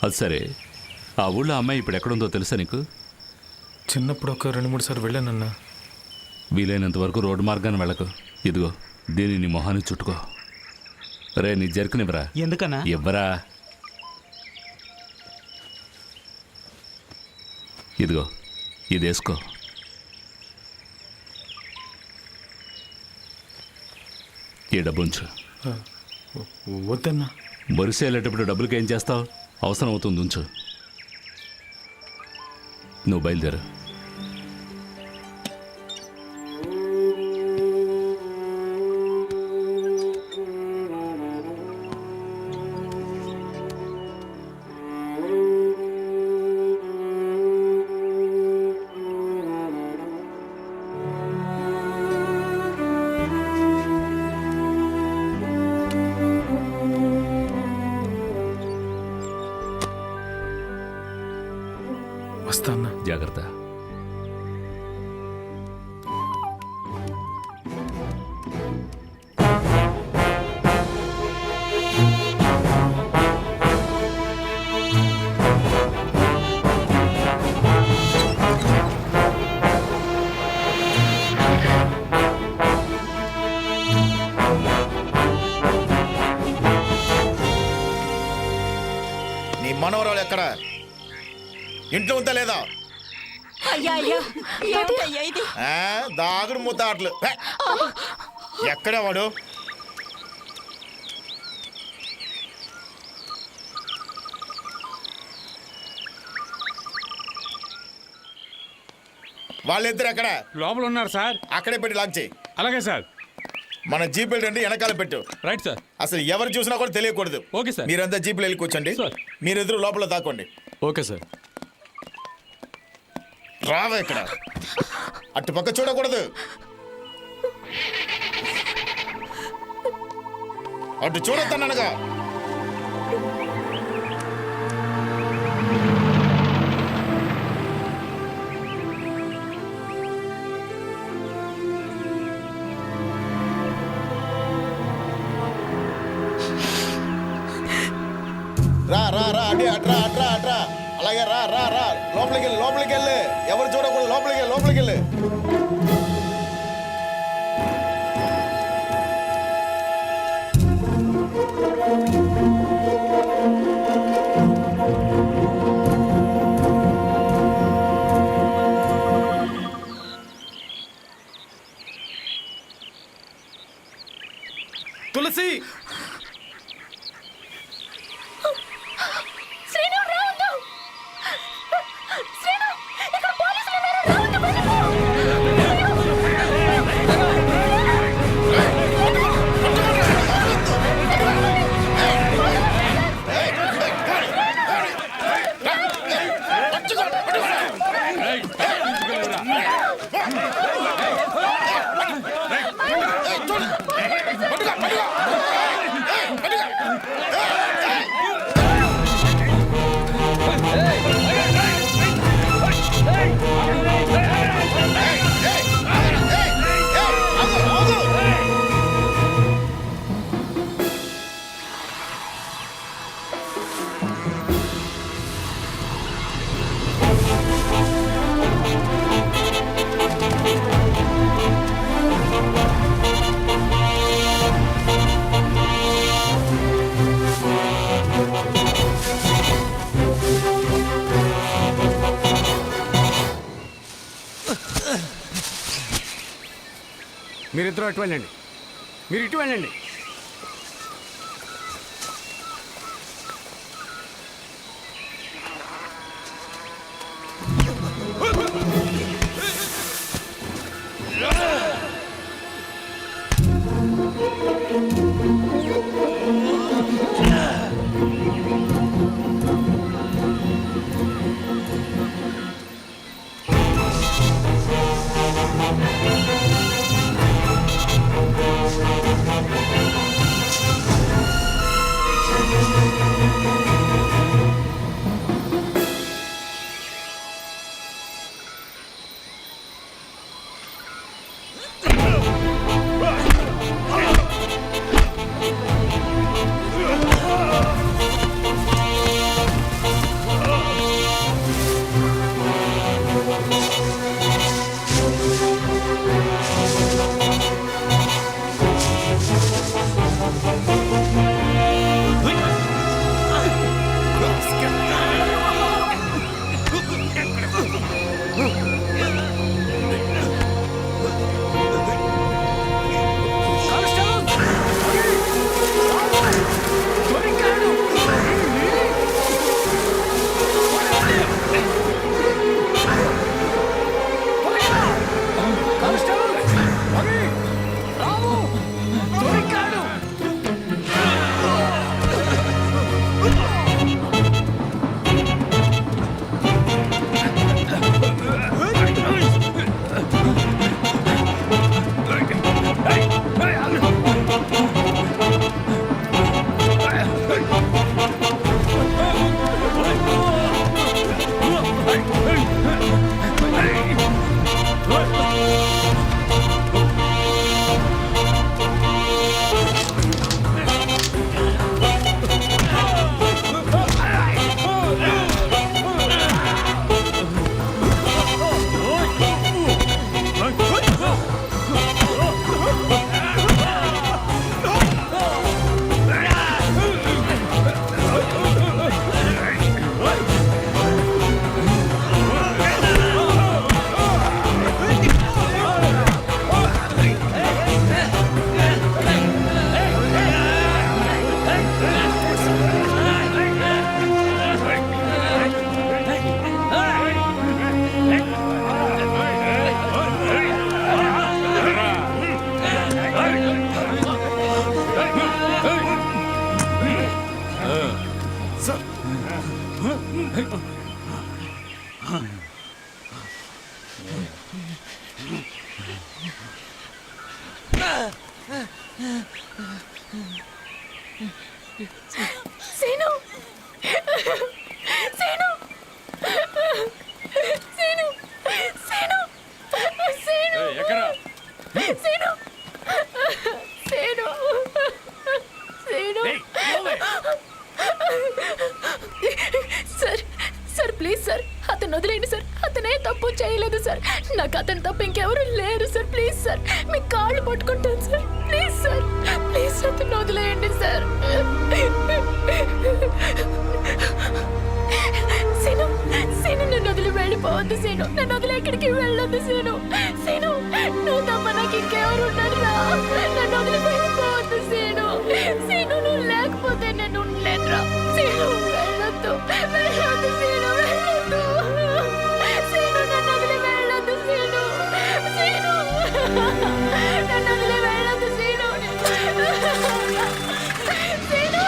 అది సరే, ఆ ఊళ్ళో అమ్మాయి ఇప్పుడు ఎక్కడుందో తెలుసా నీకు? చిన్నప్పుడు ఒక 2-3 సార్లు వెళ్ళానన్నా. వీలైనంత వరకు రోడ్డు మార్గాన్ని వెళ్ళకు. ఇదిగో దీన్ని నీ మొహాన్ని చుట్టుకో. రే, నీ జరుకునివ్వరా. ఎందుకన్నా? ఇవ్వరా. ఇదిగో ఇది వేసుకో. ఈ డబ్బు ఉంచు. వద్దన్నా. బొరిసే వెళ్ళేటప్పుడు డబ్బులకి ఏం చేస్తావు? అవసరం అవుతుంది, ఉంచు. నువ్వు బయలుదేరు. వస్తా అన్నా. జాగ్రత్త. నీ మనవరాలు ఎక్కడ? ఇంట్లో ఉందా లేదా? అయ్యా అయ్యా ఏమిటయ్యా ఇది? దాగుడు మూత ఆటలు. ఎక్కడే వాడు? వాళ్ళిద్దరు ఎక్కడ? లోపల ఉన్నారు సార్. అక్కడే పెట్టి లాక్ చేయి. అలాగే సార్. మన జీపులు రండి, వెనకాల పెట్టు. Right sir. అసలు ఎవరు చూసినా కూడా తెలియకూడదు. Okay sir. మీరంతా జీపులు వెళ్ళి కూర్చోండి. మీరెదురు లోపల దాక్కోండి. Okay sir. రావా ఇక్కడ? అటు పక్క చూడకూడదు. అటు చూడొద్దనగా. రా రా రా అటే అట్రా అట్రా అట్రా. అలాగే రా రా రా. లోపలికి వెళ్ళి లోపలికి వెళ్ళి. ఎవరు చూడకూడదు. లోపలికి వెళ్ళి. తులసి, మీరిద్దరూ అటు వెళ్ళండి. మీరు ఇటు వెళ్ళండి. సార్ సీను సీను సీను సీను సీను ఎక్కడా Seenu Seenu Seenu sir sir please sir అతను వదిలేండి సార్ అతనే తప్పు చేయలేదు సార్ నాకు అతను తప్ప ఇంకెవరు లేరు సార్ ప్లీజ్ సార్ మీ కాళ్ళు పట్టుకుంటాను సార్ ప్లీజ్ అతను వదిలేయండి సార్ సీను సీను నన్ను వదిలి వెళ్ళిపోవద్దు సీను నన్ను వదిలి ఎక్కడికి వెళ్ళొద్దు సీను సీను నువ్వు తప్ప నాకు ఇంకెవరు ఉన్నారు రా నన్ను వదిలి వెళ్ళిపోవద్దు సీను సీను నువ్వు లేకపోతే నేను ఉండలేను రా సీను వెళ్ళొద్దు వెళ్ళొద్దు సీను వెళ్ళొద్దు సీను నన్ను వదిలి వెళ్ళొద్దు సీను సీను నన్ను వదిలి వెళ్ళొద్దు సీను సీను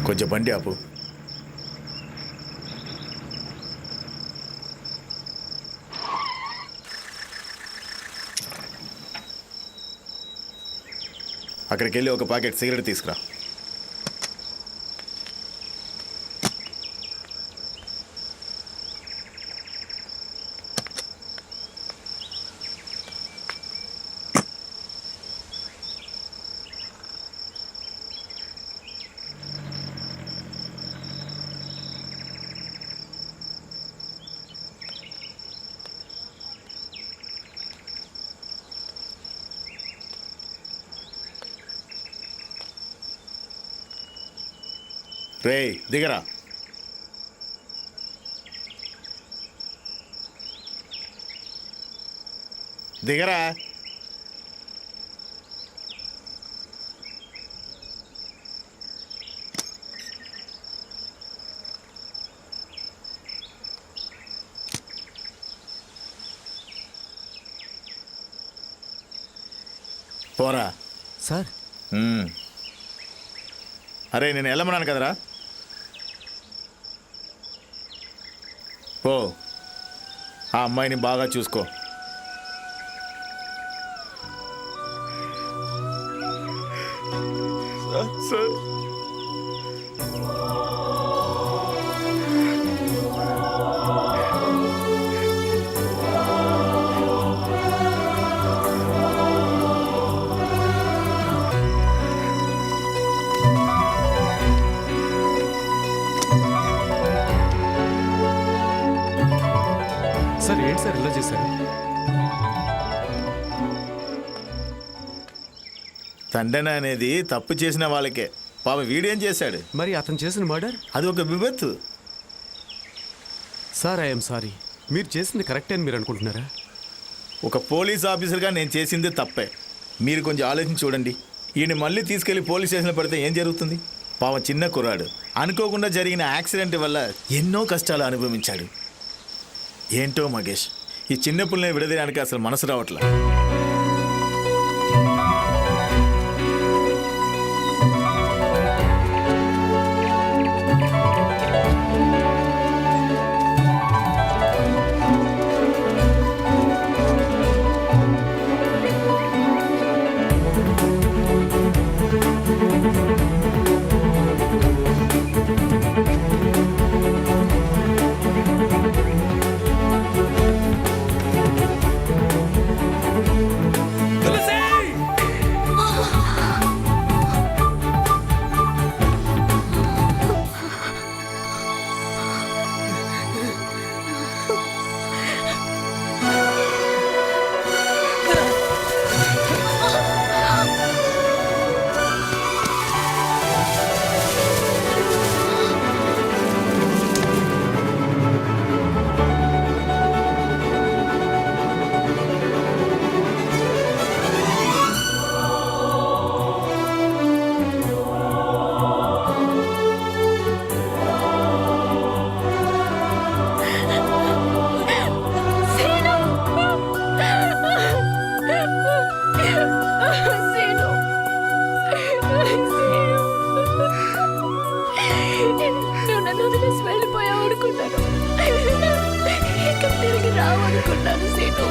కొంచెం బండి ఆపు. అక్కడికి వెళ్ళి ఒక ప్యాకెట్ సిగరెట్ తీసుకురా. రే దిగరా. దిగరా. పోరా. సార్ అరే నేను వెళ్ళమన్నాను కదరా. ఓ ఆ అమ్మాయిని బాగా చూసుకో. సార్ సార్ ఏంటి సార్ ఇలా చేశారు? తండ్రి అనేది తప్పు చేసిన వాళ్ళకే. పాప వీడేం చేశాడు? మరి అతను చేసిన మర్డర్? అది ఒక విపత్తు. Sir I'm sorry. మీరు చేసింది కరెక్టే అని మీరు అనుకుంటున్నారా? ఒక పోలీస్ ఆఫీసర్గా నేను చేసింది తప్పే. మీరు కొంచెం ఆలోచించి చూడండి. ఈయన మళ్ళీ తీసుకెళ్లి పోలీస్ స్టేషన్లో పెడితే ఏం జరుగుతుంది? పాప చిన్న కుర్రాడు, అనుకోకుండా జరిగిన యాక్సిడెంట్ వల్ల ఎన్నో కష్టాలు అనుభవించాడు. ఏంటో మగేష్, ఈ చిన్న పుల్లని విడదీయడానికి అసలు మనసు రావట్లా. నువ్వు నన్ను వదిలేసి వెళ్ళిపోయావు అనుకున్నాను. ఇక తిరిగి రావు అనుకున్నాను సీను.